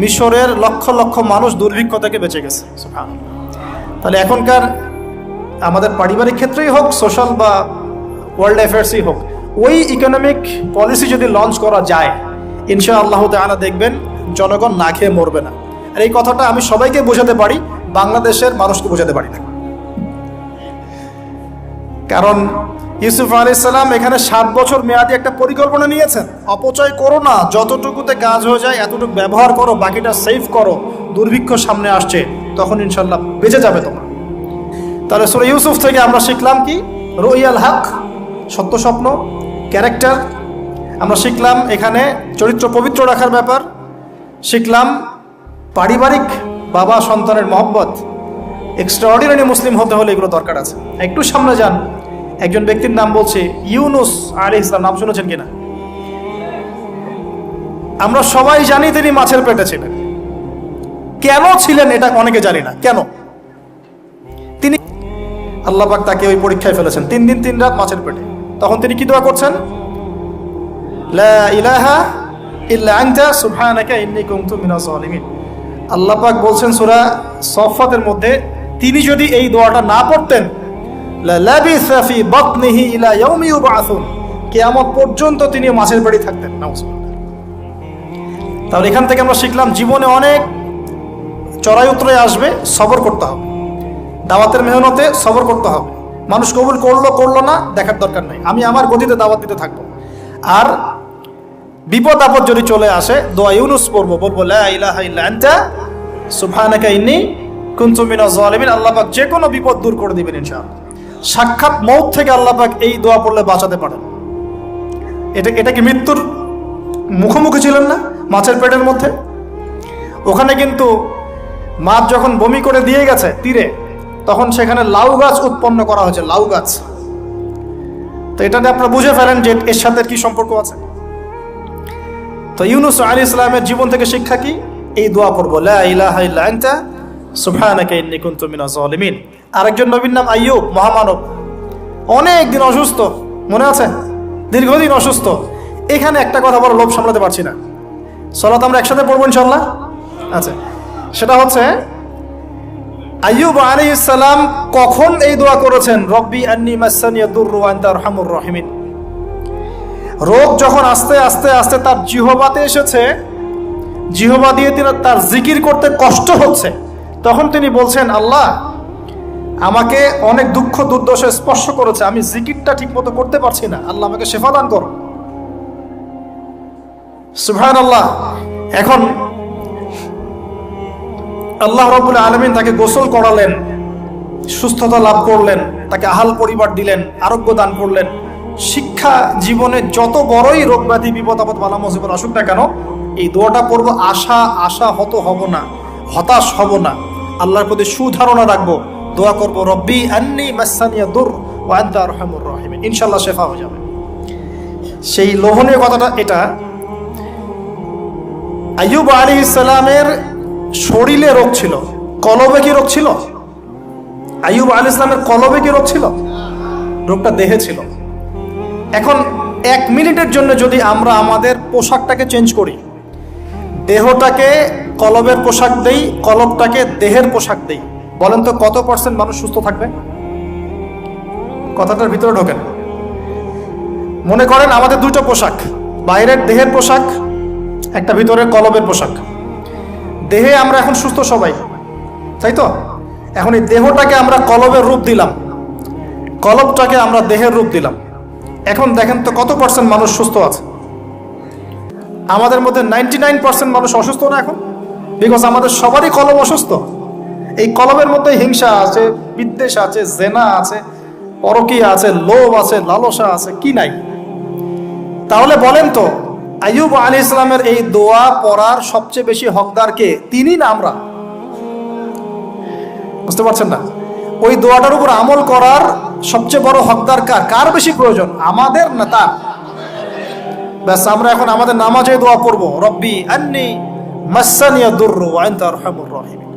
মিশরের লক্ষ লক্ষ মানুষ দুর্ভিক্ষ থেকে বেঁচে গেছে। তাহলে এখনকার আমাদের পারিবারিক ক্ষেত্রেই হোক, সোশ্যাল বা ওয়ার্ল্ড অ্যাফেয়ার্সই হোক, ওই ইকোনমিক পলিসি যদি লঞ্চ করা যায়, ইনশাআল্লাহ তাআলা দেখবেন জনগণ না খেয়ে মরবে না। আর এই কথাটা আমি সবাইকে বোঝাতে পারি, বাংলাদেশের মানুষকে বোঝাতে পারি না। কারণ ইউসুফ আলাইহিস সালাম এখানে 7 বছর মেয়াদি একটা পরিকল্পনা নিয়েছেন। অপচয় করো না, যতটুকুতে কাজ হয়ে যায় এতটুকু ব্যবহার করো, বাকিটা সেভ করো। দুর্ভিক্ষ সামনে আসছে, তখন ইনশাআল্লাহ বেঁচে যাবে তোমরা। তাহলে সূরা ইউসুফ থেকে আমরা শিখলাম কি? রুইয়াল হক, সত্য স্বপ্ন, ক্যারেক্টার। আমরা শিখলাম এখানে চরিত্র পবিত্র রাখার ব্যাপার। শিখলাম পারিবারিক বাবা সন্তানের মহব্বত। এক্সট্রাঅর্ডিনারি মুসলিম হতে হলে এগুলো দরকার আছে। একটু সামনে যান, একজন ব্যক্তির নাম বলছে ইউনুস আলাইহিস সালাম, নাম শুনেছেন কিনা? আমরা সবাই জানি তিনি মাছের পেটে ছিলেন। কেন ছিলেন এটা অনেকে জানি না। কেন? তিনি আল্লাহ পাক তাকে ওই পরীক্ষায় ফেলেছেন, 3 দিন 3 রাত মাছের পেটে। তখন তিনি কি দোয়া করছেন? লা ইলাহা ইল্লা আনতা সুবহানাকা ইন্নী কুনতু মিনাজ জালিমিন। আল্লাহ পাক বলছেন সূরা সফফাতের মধ্যে, তিনি যদি এই দোয়াটা না পড়তেন, লা লাবিসা ফি বাতনিহি ইলা ইয়াউমি ইউবআসুন, কিয়ামত পর্যন্ত তিনি মাছের পেটে থাকতেন। নাউজুবিল্লাহ। তাহলে এখান থেকে আমরা শিখলাম জীবনে অনেক চড়াই উতরাই আসবে, সবর করতে হবে। দাওয়াতের মেহনতে সবর করতে হবে। মানুষ কবুল করলো না দেখার দরকার নাই, আমি আমার গতিতে দাওয়াত দিতে থাকবো। আর বিপদ আপদ যদি চলে আসে দোয়া ইউনুস পড়বো, বলবো লা ইলাহা ইল্লা আনতা সুবহানাকা ইন্নী কুনতু মিনাজ জালিমিন। আল্লাহ পাক যে কোনো বিপদ দূর করে দিবেন ইনশাআল্লাহ। সাক্ষাৎ মউত থেকে আল্লাহ পাক এই দোয়া পড়লে বাঁচাতে পারেন। এটা কি মৃত্যুর মুখোমুখি ছিলেন না মাছের পেটের মধ্যে? ওখানে কিন্তু মাছ যখন বমি করে দিয়ে গেছে তীরে, তখন সেখানে লাউ গাছ উৎপন্ন করা হয়েছে, লাউ গাছ। তো এটাতে আপনারা বুঝে ফেলেন যে এর সাথে কি সম্পর্ক আছে। তো ইউনুস আলাইহিস সালামের জীবন থেকে শিক্ষা কি? এই দোয়া পড়বো, লা ইলাহা ইল্লা আনতা সুবহানাকা ইন্নী কুনতু মিনাজ জালিমিন। আরেকজন নবীর নাম আইয়ুব, মহামানব, অনেক দিন অসুস্থ, মনে আছে? দীর্ঘদিন অসুস্থ। এখানে একটা কথা বড় লোভ সামলাতে পারছি না, সালাত আমরা একসাথে পড়বো ইনশাআল্লাহ। আচ্ছা, সেটা হচ্ছে আইয়ুব আলাইহিস সালাম কখন এই দোয়া করেছেন? রব্বি আন্নী মাসানিয়া দুররু ওয়া আনতা আরহামুর রাহিমিন। রোগ যখন আস্তে আস্তে আস্তে তার জিহ্বাতে এসেছে, জিহ্বা দিয়ে তার জিকির করতে কষ্ট হচ্ছে, তখন তিনি বলছেন, আল্লাহ আমাকে অনেক দুঃখ দুর্দশা স্পর্শ করেছে, আমি জিকিরটা ঠিক মতো করতে পারছি না, আল্লাহ আমাকে শেফা দান করো। সুবহানাল্লাহ। এখন আল্লাহ রাব্বুল আলামিন তাকে গোসল করালেন, সুস্থতা লাভ করলেন, তাকে আহাল পরিবার দিলেন, আরোগ্য দান করলেন। শিক্ষা জীবনে যত বড়ই রোগ ব্যাধি বিপদ আপদ বালা মুসিবত আসুক না কেন, এই দোয়াটা পড়বো, আশাহত হব না, হতাশ হব না, আল্লাহর প্রতি সুধারণা রাখবো, দোয়া করবো রব্বি আন্নী মাসানিয়া দুর ওয়া আনতা আরহামুর রাহিমিন। ইনশাআল্লাহ শেফা হয়ে যাবে। সেই লোভনীয় কথাটা এটা, আইয়ুব আলাইহিস সালামের শরীরে রোগ ছিল, কলবে কি রোগ ছিল? আইয়ুব আলাইহিস সালামের কলবে কি রোগ ছিল? রোগটা দেহে ছিল। এখন 1 মিনিটের জন্য যদি আমরা আমাদের পোশাকটাকে চেঞ্জ করি, দেহটাকে কলবের পোশাক দেই, কলবটাকে দেহের পোশাক দেই, বলেন তো কত % মানুষ সুস্থ থাকবে? কথাটার ভিতরে ঢোকেন। মনে করেন আমাদের দুটো পোশাক, বাইরের দেহের পোশাক, একটা ভিতরের কলবের পোশাক। দেহে আমরা এখন সুস্থ সবাই, তাই তো? এখন এই দেহটাকে আমরা কলবের রূপ দিলাম, কলবটাকে আমরা দেহের রূপ দিলাম। এখন দেখেন তো কত % মানুষ সুস্থ আছে? আমাদের মধ্যে 99% মানুষ অসুস্থ না এখন, বিকজ আমাদের সবারই কলব অসুস্থ। এই কলবের মধ্যে হিংসা আছে, বিদ্বেষ আছে, জেনা আছে, পরকীয়া আছে, লোভ আছে, লালসা আছে, কি নাই? তাহলে বলেন তো আইয়ুব আলাইহিস সালামের এই দোয়া পড়ার সবচেয়ে বেশি হকদার কে? তিনি না আমরা? বুঝতে পারছেন না? ওই দোয়াটার উপর আমল করার সবচেয়ে বড় হকদার কার বেশি প্রয়োজন? আমাদের না তার? ব্যাস, আমরা এখন আমাদের নামাজে দোয়া পড়বো, রব্বি আন্নী মাসানিয়া দুররু ওয়া আনতা আরহামুর রাহিমিন।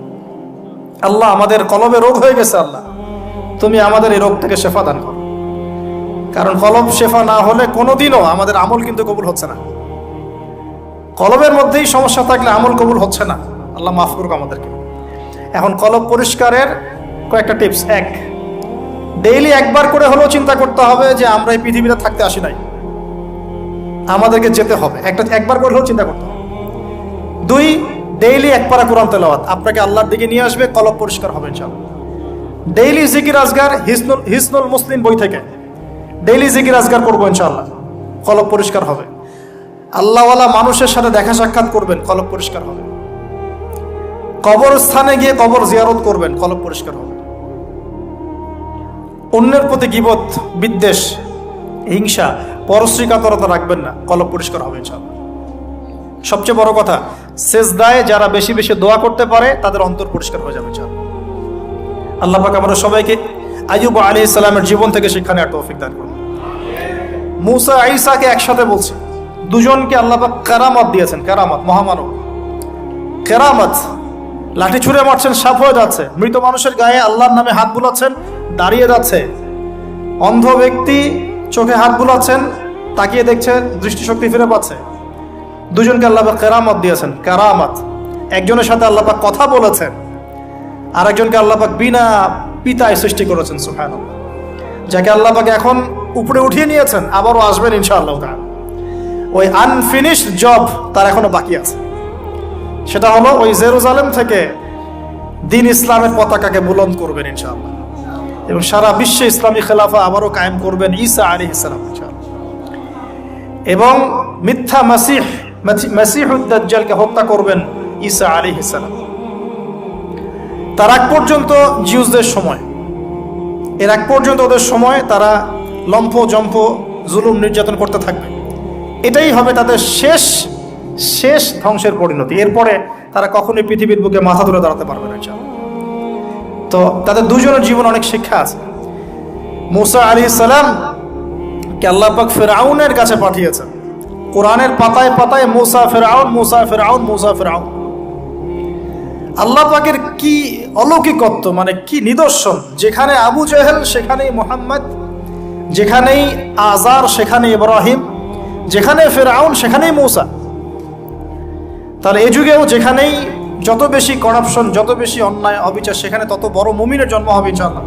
আল্লাহ আমাদের কলবে রোগ হয়ে গেছে, আল্লাহ তুমি আমাদের এই রোগ থেকে শেফা দান করো। কারণ কলব শেফা না হলে কোনোদিনও আমাদের আমল কিন্তু কবুল হচ্ছে না। কলবের মধ্যেই সমস্যা থাকলে আমল কবুল হচ্ছে না। আল্লাহ মাফ করুক আমাদেরকে। এখন কলব পরিষ্কারের কয়েকটা টিপস। 1, ডেইলি একবার করে হলেও চিন্তা করতে হবে যে আমরা এই পৃথিবীতে থাকতে আসি নাই, আমাদেরকে যেতে হবে। একবার করে হলেও চিন্তা করতে হবে। 2, ডেইলি 1 পারা কোরআন তেলাওয়াত আপনাকে আল্লাহর দিকে নিয়ে আসবে, কলব পরিষ্কার হবে ইনশাআল্লাহ। ডেইলি জিকির আজগার, হিসনুল মুসলিম বই থেকে ডেইলি জিকির আজগার করবো ইনশাআল্লাহ, কলব পরিষ্কার হবে। আল্লাহওয়ালা মানুষের সাথে দেখা সাক্ষাৎ করবেন, কলব পরিষ্কার হবে। কবরস্থানে গিয়ে কবর জিয়ারত করবেন, কলব পরিষ্কার হবে। অন্যের প্রতি গীবত, বিদ্বেষ, হিংসা, পরশ্রীকাতরতা রাখবেন না, কলব পরিষ্কার হবে ইনশাআল্লাহ। সবচেয়ে বড় কথা, সেজদায় যারা বেশি বেশি দোয়া করতে পারে তাদের অন্তর পরিষ্কার হয়ে যাবে ইনশাআল্লাহ। আল্লাহ পাক আমরা সবাইকে আইয়ুব আলাইহিস সালামের জীবন থেকে শিক্ষা নেওয়ার তৌফিক দান করুন। মুসা ঈসাকে একসাথে বলছে, দুজনকে আল্লাহ পাক কেরামত দিয়েছেন, কেরামত, মহামানব, কেরামত। লাঠি ছুঁড়ে মারছেন, সাপ হয়ে যাচ্ছে। মৃত মানুষের গায়ে আল্লাহর নামে হাত বুলাচ্ছেন, দাঁড়িয়ে যাচ্ছে। অন্ধ ব্যক্তি চোখে হাত বুলাচ্ছেন, তাকিয়ে দেখছে, দৃষ্টিশক্তি ফিরে পাচ্ছে। দুজনকে আল্লাহ পাক কেরামত দিয়েছেন, কেরামত। একজনের সাথে আল্লাহ পাক কথা বলেছেন, আরেকজনকে আল্লাহ পাক বিনা পিতায় সৃষ্টি করেছেন, সুবহানাল্লাহ। যাকে আল্লাহ পাক এখন উপরে উঠিয়ে নিয়েছেন, আবারও আসবেন ইনশাআল্লাহ তাআলা। ওই আনফিনিশড জব তার এখনো বাকি আছে। সেটা হলো ওই জেরুজালেম থেকে দিন ইসলামের পতাকাকে বুলন্দ করবেন ইনশাআল্লাহ, এবং সারা বিশ্বে ইসলামী খেলাফা আবারও কায়েম করবেন ঈসা আলাইহিস সালাম ইনশাআল্লাহ। এবং মিথ্যা মাসিহুদ দাজ্জালকে হত্যা করবেন ঈসা আলাইহিস সালাম। তার আগ পর্যন্ত জিউসদের সময়, এর আগ পর্যন্ত ওদের সময় তারা লম্ফ জম্ফ জুলুম নির্যাতন করতে থাকবে। এটাই হবে তাদের শেষ ধ্বংসের পরিণতি। এরপরে তারা কখনোই পৃথিবীর বুকে মাথা তুলে দাঁড়াতে পারবে না। তো তাদের দুজনের জীবন অনেক শিক্ষা আছে। মুসা আলাইহিস সালাম কে আল্লাহ পাক ফিরআউনের কাছে পাঠিয়েছেন। কোরআনের পাতায় পাতায় মুসা ফিরআউন, মুসা ফিরআউন, মুসা ফিরআউন। আল্লাহ পাকের কি অলৌকিকত্ব, মানে কি নিদর্শন! যেখানে আবু জেহেল সেখানেই মুহাম্মদ, যেখানেই আজার সেখানে ইব্রাহিম, যেখানে ফিরআউন সেখানেই মুসা। তাহলে এই যুগেও যেখানেই যত বেশি করাপশন, যত বেশি অন্যায় অবিচার, সেখানে তত বড় মুমিনের জন্ম হবে ইনশাআল্লাহ।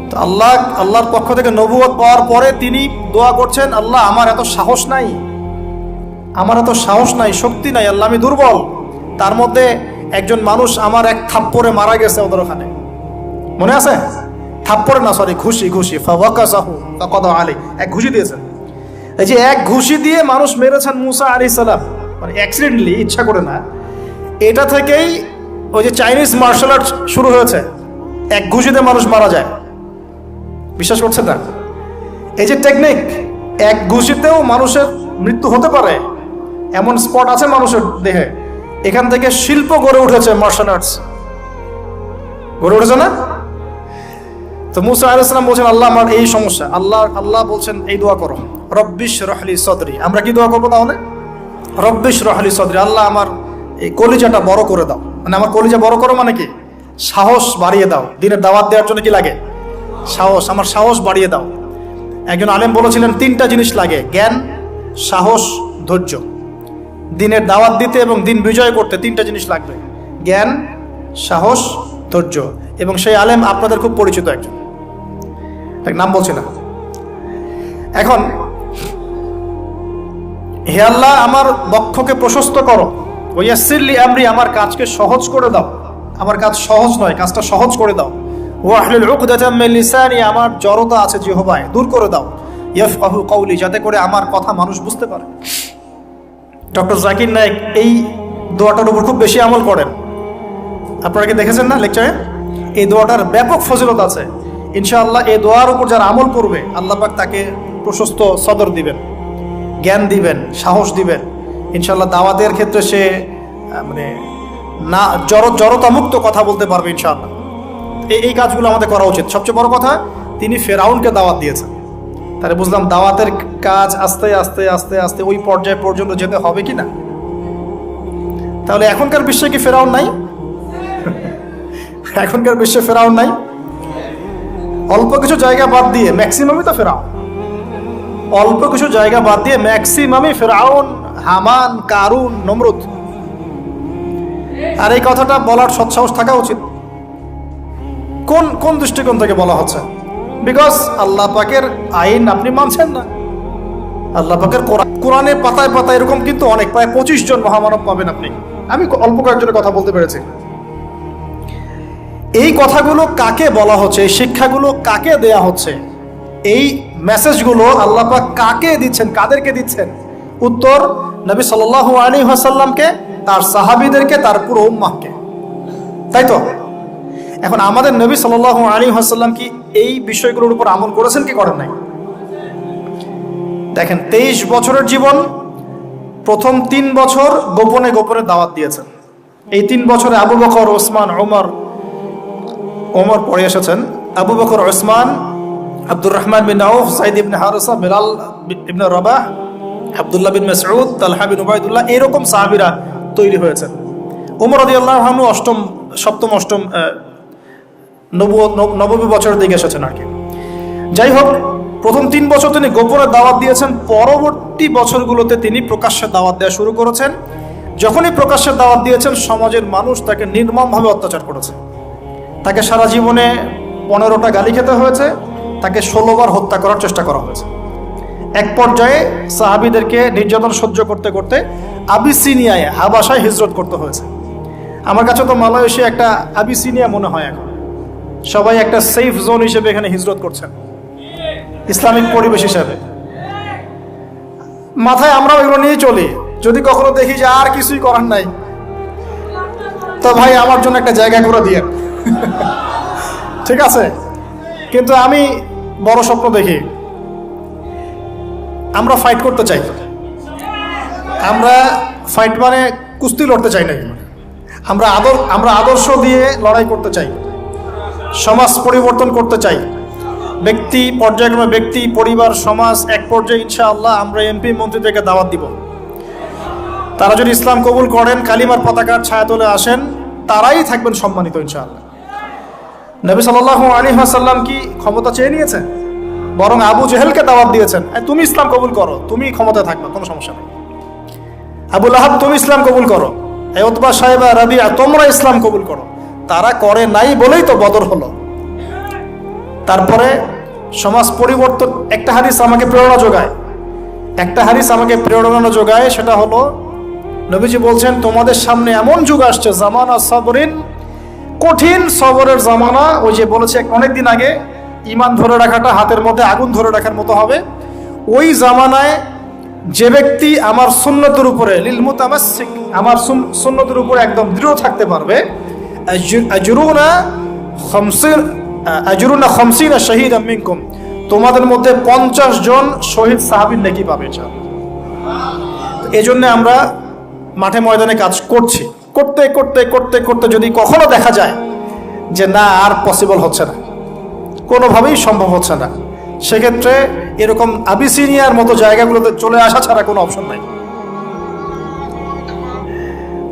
তো আল্লাহর পক্ষ থেকে নবুয়ত পাওয়ার পরে তিনি দোয়া করছেন, আল্লাহ আমার এত সাহস নাই, শক্তি নাই, আল্লাহ আমি দুর্বল। তার মধ্যে একজন মানুষ আমার এক থাপ্পড়ে মারা গেছে ওদের ওখানে, মনে আছে? থাপ্পড়ে না, সরি, ঘুষি ফাওয়াকাসাহু ফাকাদা আলাইহি, এক ঘুষি দিয়েছেন। এই যে এক ঘুষি দিয়ে মানুষ মেরেছেন মুসা আলাইহিস সালাম, মানে অ্যাক্সিডেন্টলি, ইচ্ছা করে না। এটা থেকেই ওই যে চাইনিজ মার্শাল আর্ট শুরু হয়েছে, এক ঘুষিতে মানুষ মারা যায়। বিশ্বাস করছেন না? এই যে টেকনিক, এক ঘুষিতেও মানুষের মৃত্যু হতে পারে, এমন স্পট আছে মানুষের দেহে। এখান থেকে শিল্প গড়ে উঠেছে, মার্শাল আর্টস গড়ে উঠেছে না? তো মুসা আলাইহিস সালাম বলছেন, আল্লাহ আমার এই সমস্যা। আল্লাহ বলছেন এই দোয়া করো, রব্বিশ রহলি সদরি। আমরা কি দোয়া করবো তাহলে? রব্বিশ রহলি সদরি, আল্লাহ আমার এই কলিজাটা বড় করে দাও। মানে আমার কলিজা বড় করো মানে কি? সাহস বাড়িয়ে দাও। দিনের দাওয়াত দেওয়ার জন্য কি লাগে? সাহস। আমার সাহস বাড়িয়ে দাও। একজন আলেম বলেছিলেন 3টা জিনিস লাগে, জ্ঞান, সাহস, ধৈর্য। দিনের দাওয়াত দিতে এবং দিন বিজয় করতে 3টা জিনিস লাগবে, জ্ঞান, সাহস, ধৈর্য। এবং সেই আলেম আপনাদের খুব পরিচিত একজন, নাম বলছি না। এখন হে আল্লাহ আমার বক্ষকে প্রশস্ত করো, ওয়াসসিরলি আমরি, আমার কাজকে সহজ করে দাও। আমার কাজ সহজ নয়, কাজটা সহজ করে দাও। ওয়াহলুল উকদাতাম মিন লিসানি, আমার জড়তা আছে জিহ্বায়, দূর করে দাও। ইয়াফকাহু কওলি, যাতে করে আমার কথা মানুষ বুঝতে পারে। ডক্টর জাকির নায়েক এই দোয়াটার উপর খুব বেশি আমল করেন। আপনারা কি দেখেছেন না লেকচারে? এই দোয়াটার ব্যাপক ফজিলত আছে। ইনশাআল্লাহ এই দোয়ার উপর যারা আমল করবে, আল্লাহ পাক তাকে প্রশস্ত সদর দিবেন, জ্ঞান দিবেন, সাহস দিবেন। ইনশাআল্লাহ দাওয়াতের ক্ষেত্রে সে মানে না জড়তা মুক্ত কথা বলতে পারবে ইনশাআল্লাহ। এই কাজগুলো আমাদের করা উচিত। সবচেয়ে বড় কথা, তিনি ফেরাউনকে দাওয়াত দিয়েছেন। তাহলে বুঝলাম দাওয়াতের কাজ আস্তে আস্তে আস্তে আস্তে ওই পর্যায় পর্যন্ত যেতে হবে কি না। তাহলে এখনকার বিশ্বে কি ফেরাউন নাই? এখনকার বিশ্বে ফেরাউন নাই? অল্প কিছু জায়গা বাদ দিয়ে ম্যাক্সিমামই তো ফেরাউন। অল্প কিছু জায়গা বাদ দিয়ে ম্যাক্সিমামই ফেরাউন, হামান, কারুন, নমরুদ। আর এই কথাটা বলার সৎসাহস থাকা উচিত। কোন দৃষ্টিকোণ থেকে বলা হচ্ছে? বিকজ আল্লাহ পাকের আইন আপনি মানছেন না। আল্লাহ পাকের কোরআনে পাতায় পাতায় এরকম কিন্তু অনেক, প্রায় 25 জন মহামানব পাবেন আপনি। আমি অল্প কয়েকজনের কথা বলতে পেরেছি। এই কথাগুলো কাকে বলা হচ্ছে, এই শিক্ষাগুলো কাকে দেয়া হচ্ছে, এই মেসেজগুলো আল্লাহ পাক কাকে দিচ্ছেন, কাদেরকে দিচ্ছেন? উত্তর, নবী সাল্লাল্লাহু আলাইহি ওয়াসাল্লামকে, তার সাহাবীদেরকে, তার পুরো উম্মাহকে। তাই তো? এখন আমাদের নবী সাল্লাল্লাহু আলাইহি ওয়াসাল্লাম কি এই বিষয়গুলোর উপর আমল করেছেন কি করেন নাই? দেখেন, 23 বছরের জীবন, প্রথম 3 বছর গোপনে গোপনে দাওয়াত দিয়েছেন। এই 3 বছরে আবু বকর, ওসমান, ওমর পরে এসেছেন। আবু বকর, ওসমান, আব্দুর রহমান বিন আউফ, সাইদ ইবনে হারিসা, বিলাল ইবনে রাবাহ, আব্দুল্লাহ বিন মাসউদ, তালহা বিন উবাইদুল্লাহ, এরকম সাহাবীরা তৈরি হয়েছেন। ওমর রাদিয়াল্লাহু আনহু সপ্তম অষ্টম নববী বছরের দিকে এসেছেন আর কি। যাই হোক, প্রথম 3 বছর তিনি গোপনে দাওয়াত দিয়েছেন। পরবর্তী বছরগুলোতে তিনি প্রকাশ্যে দাওয়াত দেওয়া শুরু করেছেন। যখনই প্রকাশ্যে দাওয়াত দিয়েছেন, সমাজের মানুষ তাকে নির্মমভাবে অত্যাচার করেছে। তাকে সারা জীবনে 15টা গালি খেতে হয়েছে, তাকে 16 বার হত্যা করার চেষ্টা করা হয়েছে। এক পর্যায়ে সাহাবীদেরকে নির্যাতন সহ্য করতে করতে আবিসিনিয়ায়, হাবাসায় হিজরত করতে হয়েছে। আমার কাছে তো মালয়েশিয়া একটা আবিসিনিয়া মনে হয়। এখন সবাই একটা সেফ জোন হিসেবে এখানে হিজরত করছেন, ইসলামিক পরিবেশ হিসেবে। মাথায় আমরাও এগুলো নিয়ে চলি। যদি কখনো দেখি যে আর কিছুই করার নাই, তো ভাই আমার জন্য একটা জায়গা করে দিয়ে ঠিক আছে। কিন্তু আমি বড় স্বপ্ন দেখি, আমরা ফাইট করতে চাই। আমরা ফাইট মানে কুস্তি লড়তে চাই না, আমরা আদর্শ দিয়ে লড়াই করতে চাই, সমাজ পরিবর্তন করতে চাই। ব্যক্তি পর্যায়ক্রমে ব্যক্তি, পরিবার, সমাজ, এক পর্যায়ে ইনশাআল্লাহ আমরা এমপি মন্ত্রীদেরকে দাওয়াত দিব। তারা যদি ইসলাম কবুল করেন, কালিমার পতাকার ছায়াতলে আসেন, তারাই থাকবেন সম্মানিত ইনশাআল্লাহ। নবী সাল্লাল্লাহু আলাইহি ওয়াসাল্লাম কি ক্ষমতা চেয়ে নিয়েছেন? বরং আবু জেহেলকে দাওয়াত দিয়েছেন, তুমি ইসলাম কবুল করো, তুমি ক্ষমতায় থাকবে, কোনো সমস্যা নেই। আবু লাহাব, তুমি ইসলাম কবুল করো। উতবা, সাইবা, রাবিয়া, তোমরা ইসলাম কবুল করো। তারা করে নাই বলেই তো বদর হলো। তারপরে সমাজ পরিবর্তন, একটা হাদিস আমাকে প্রেরণা যোগায়, সেটা হলো নবীজি বলছেন, তোমাদের সামনে এমন যুগ আসছে, জামানা সবরিন, কঠিন সবরের জামানা। ওই যে বলেছে অনেকদিন আগে, ঈমান ধরে রাখাটা হাতের মধ্যে আগুন ধরে রাখার মতো হবে। ওই জামানায় যে ব্যক্তি আমার সুন্নতের উপরে, লিল মুতামাসসিক, আমার সুন্নতের উপরে একদম দৃঢ় থাকতে পারবে, আজরুনা খামসিনা শাহীদাম মিনকুম, তোমাদের মধ্যে 50 জন শহীদ সাহাবীর নেকি পাবে। এই জন্য আমরা মাঠে ময়দানে কাজ করছি। করতে করতে করতে করতে যদি কখনো দেখা যায় যে না, আর পসিবল হচ্ছে না, কোনোভাবেই সম্ভব হচ্ছে না, সেক্ষেত্রে এরকম আবিসিনিয়ার মতো জায়গাগুলোতে চলে আসা ছাড়া কোনো অপশন নাই।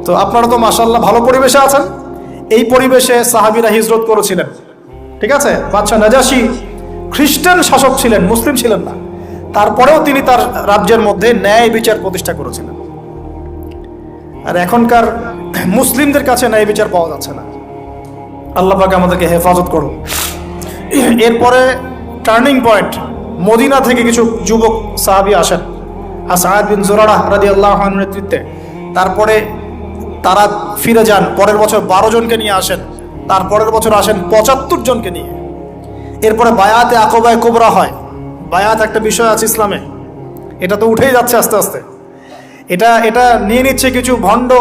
তো আপনারা তো মাশাআল্লাহ ভালো পরিবেশে আছেন। এই পরিবেশে সাহাবীরা হিজরত করেছিলেন, ঠিক আছে। বাদশা নাজাশী খ্রিস্টান শাসক ছিলেন, মুসলিম ছিলেন না, তারপরেও তিনি তার রাজ্যের মধ্যে ন্যায় বিচার প্রতিষ্ঠা করেছিলেন। আর এখনকার মুসলিমদের কাছে ন্যায় বিচার পাওয়া যাচ্ছে না। আল্লাহ পাক আমাদেরকে হেফাজত করুন। এরপরে টার্নিং পয়েন্ট, মদিনা থেকে কিছু যুবক সাহাবী আসেন, আসাদ বিন জুরারা রাদিয়াল্লাহু আনহুর নেতৃত্বে। তারপরে তারা ফিরে যান, পরের বছর 12 জনকে নিয়ে আসেন, তারপরের বছর আসেন 75 জনকে নিয়ে। এরপরে বায়াতে আকবায়ে কুবরা হয়। বায়াত একটা বিষয় আছে ইসলামে, এটা তো উঠেই যাচ্ছে আস্তে আস্তে। এটা নিয়ে নিচ্ছে কিছু ভণ্ড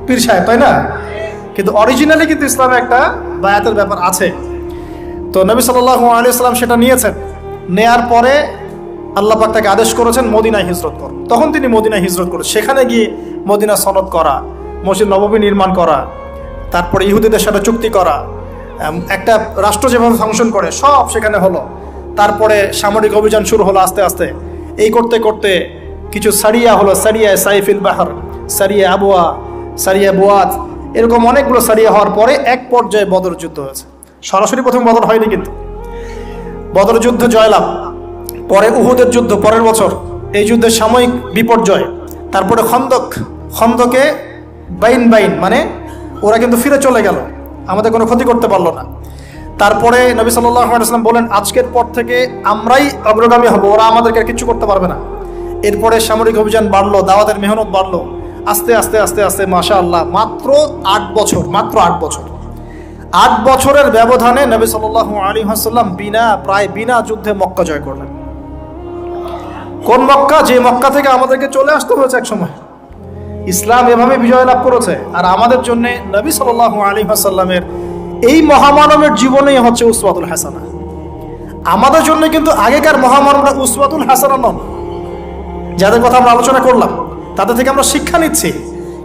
পীর সাহেব, তাই না? কিন্তু অরিজিনালি কিন্তু ইসলামে একটা বায়াতের ব্যাপার আছে। তো নবী সাল্লাল্লাহু আলাইহি ওয়াসাল্লাম সেটা নিয়েছেন। নেয়ার পরে আল্লাহ পাক তাকে আদেশ করেছেন মদিনায় হিজরত কর। তখন তিনি মদিনায় হিজরত করে সেখানে গিয়ে মদিনা সনদ করা, মসজিদ নববী নির্মাণ করা, তারপরে ইহুদিদের সাথে চুক্তি করা, একটা রাষ্ট্র যেভাবে ফাংশন করে সব সেখানে হলো। তারপরে সামরিক অভিযান শুরু হলো আস্তে আস্তে। এই করতে করতে কিছু সারিয়া হলো, সারিয়া সাইফিল বাহর, সারিয়া আবওয়া, সারিয়া বুয়াত, এরকম অনেকগুলো সারিয়া হওয়ার পরে এক পর্যায়ে বদর যুদ্ধ হয়েছে। সরাসরি প্রথম বদর হয়নি, কিন্তু বদর যুদ্ধ জয়লাভ, পরে উহুদের যুদ্ধ পরের বছর, এই যুদ্ধের সাময়িক বিপর্যয়। তারপরে খন্দকে বাইন মানে ওরা কিন্তু ফিরে চলে গেল, আমাদের কোনো ক্ষতি করতে পারলো না। তারপরে নবী সাল্লাল্লাহু আলাইহি ওয়াসাল্লাম বলেন, আজকের পর থেকে আমরাই অগ্রগামী হব, ওরা আমাদেরকে কিছু করতে পারবে না। এরপরে সামরিক অভিযান বাড়লো, দাওয়াতের মেহনত বাড়লো, আস্তে আস্তে আস্তে আস্তে মাশাআল্লাহ মাত্র 8 বছর 8 বছরের ব্যবধানে নবী সাল্লাল্লাহু আলাইহি ওয়াসাল্লাম প্রায় বিনা যুদ্ধে মক্কা জয় করলেন। কোন মক্কা? যে মক্কা থেকে আমাদেরকে চলে আসতে হয়েছে এক সময়। ইসলাম এভাবে বিজয় লাভ করেছে। আর আমাদের জন্য নবী সাল্লাল্লাহু আলাইহি ওয়াসাল্লামের এই মহামানবের জীবনেই হচ্ছে উসওয়াতুল হাসানা। আমাদের জন্য কিন্তু আগেকার মহামানবরা উসওয়াতুল হাসানা নন, যাদের কথা আমরা আলোচনা করলাম তাদের থেকে আমরা শিক্ষা নিচ্ছি,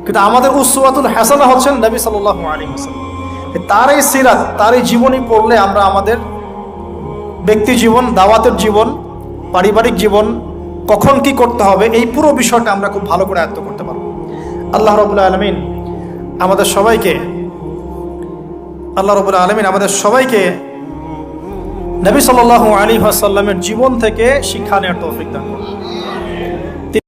কিন্তু আমাদের উসওয়াতুল হাসানা হচ্ছেন নবী সাল্লাল্লাহু আলাইহি ওয়াসাল্লাম। তার এই সিরাত, তার এই জীবনী পড়লে আমরা আমাদের ব্যক্তি জীবন, দাওয়াতের জীবন, পারিবারিক জীবন, কখন কি করতে হবে, এই পুরো বিষয়টা আমরা খুব ভালো করে আয়ত্ত করতে পারবো। আল্লাহ রাব্বুল আলামিন আমাদের সবাইকে নবী সাল্লাল্লাহু আলাইহি ওয়াসাল্লামের জীবন থেকে শিক্ষা নেওয়ার তৌফিক দান করুন।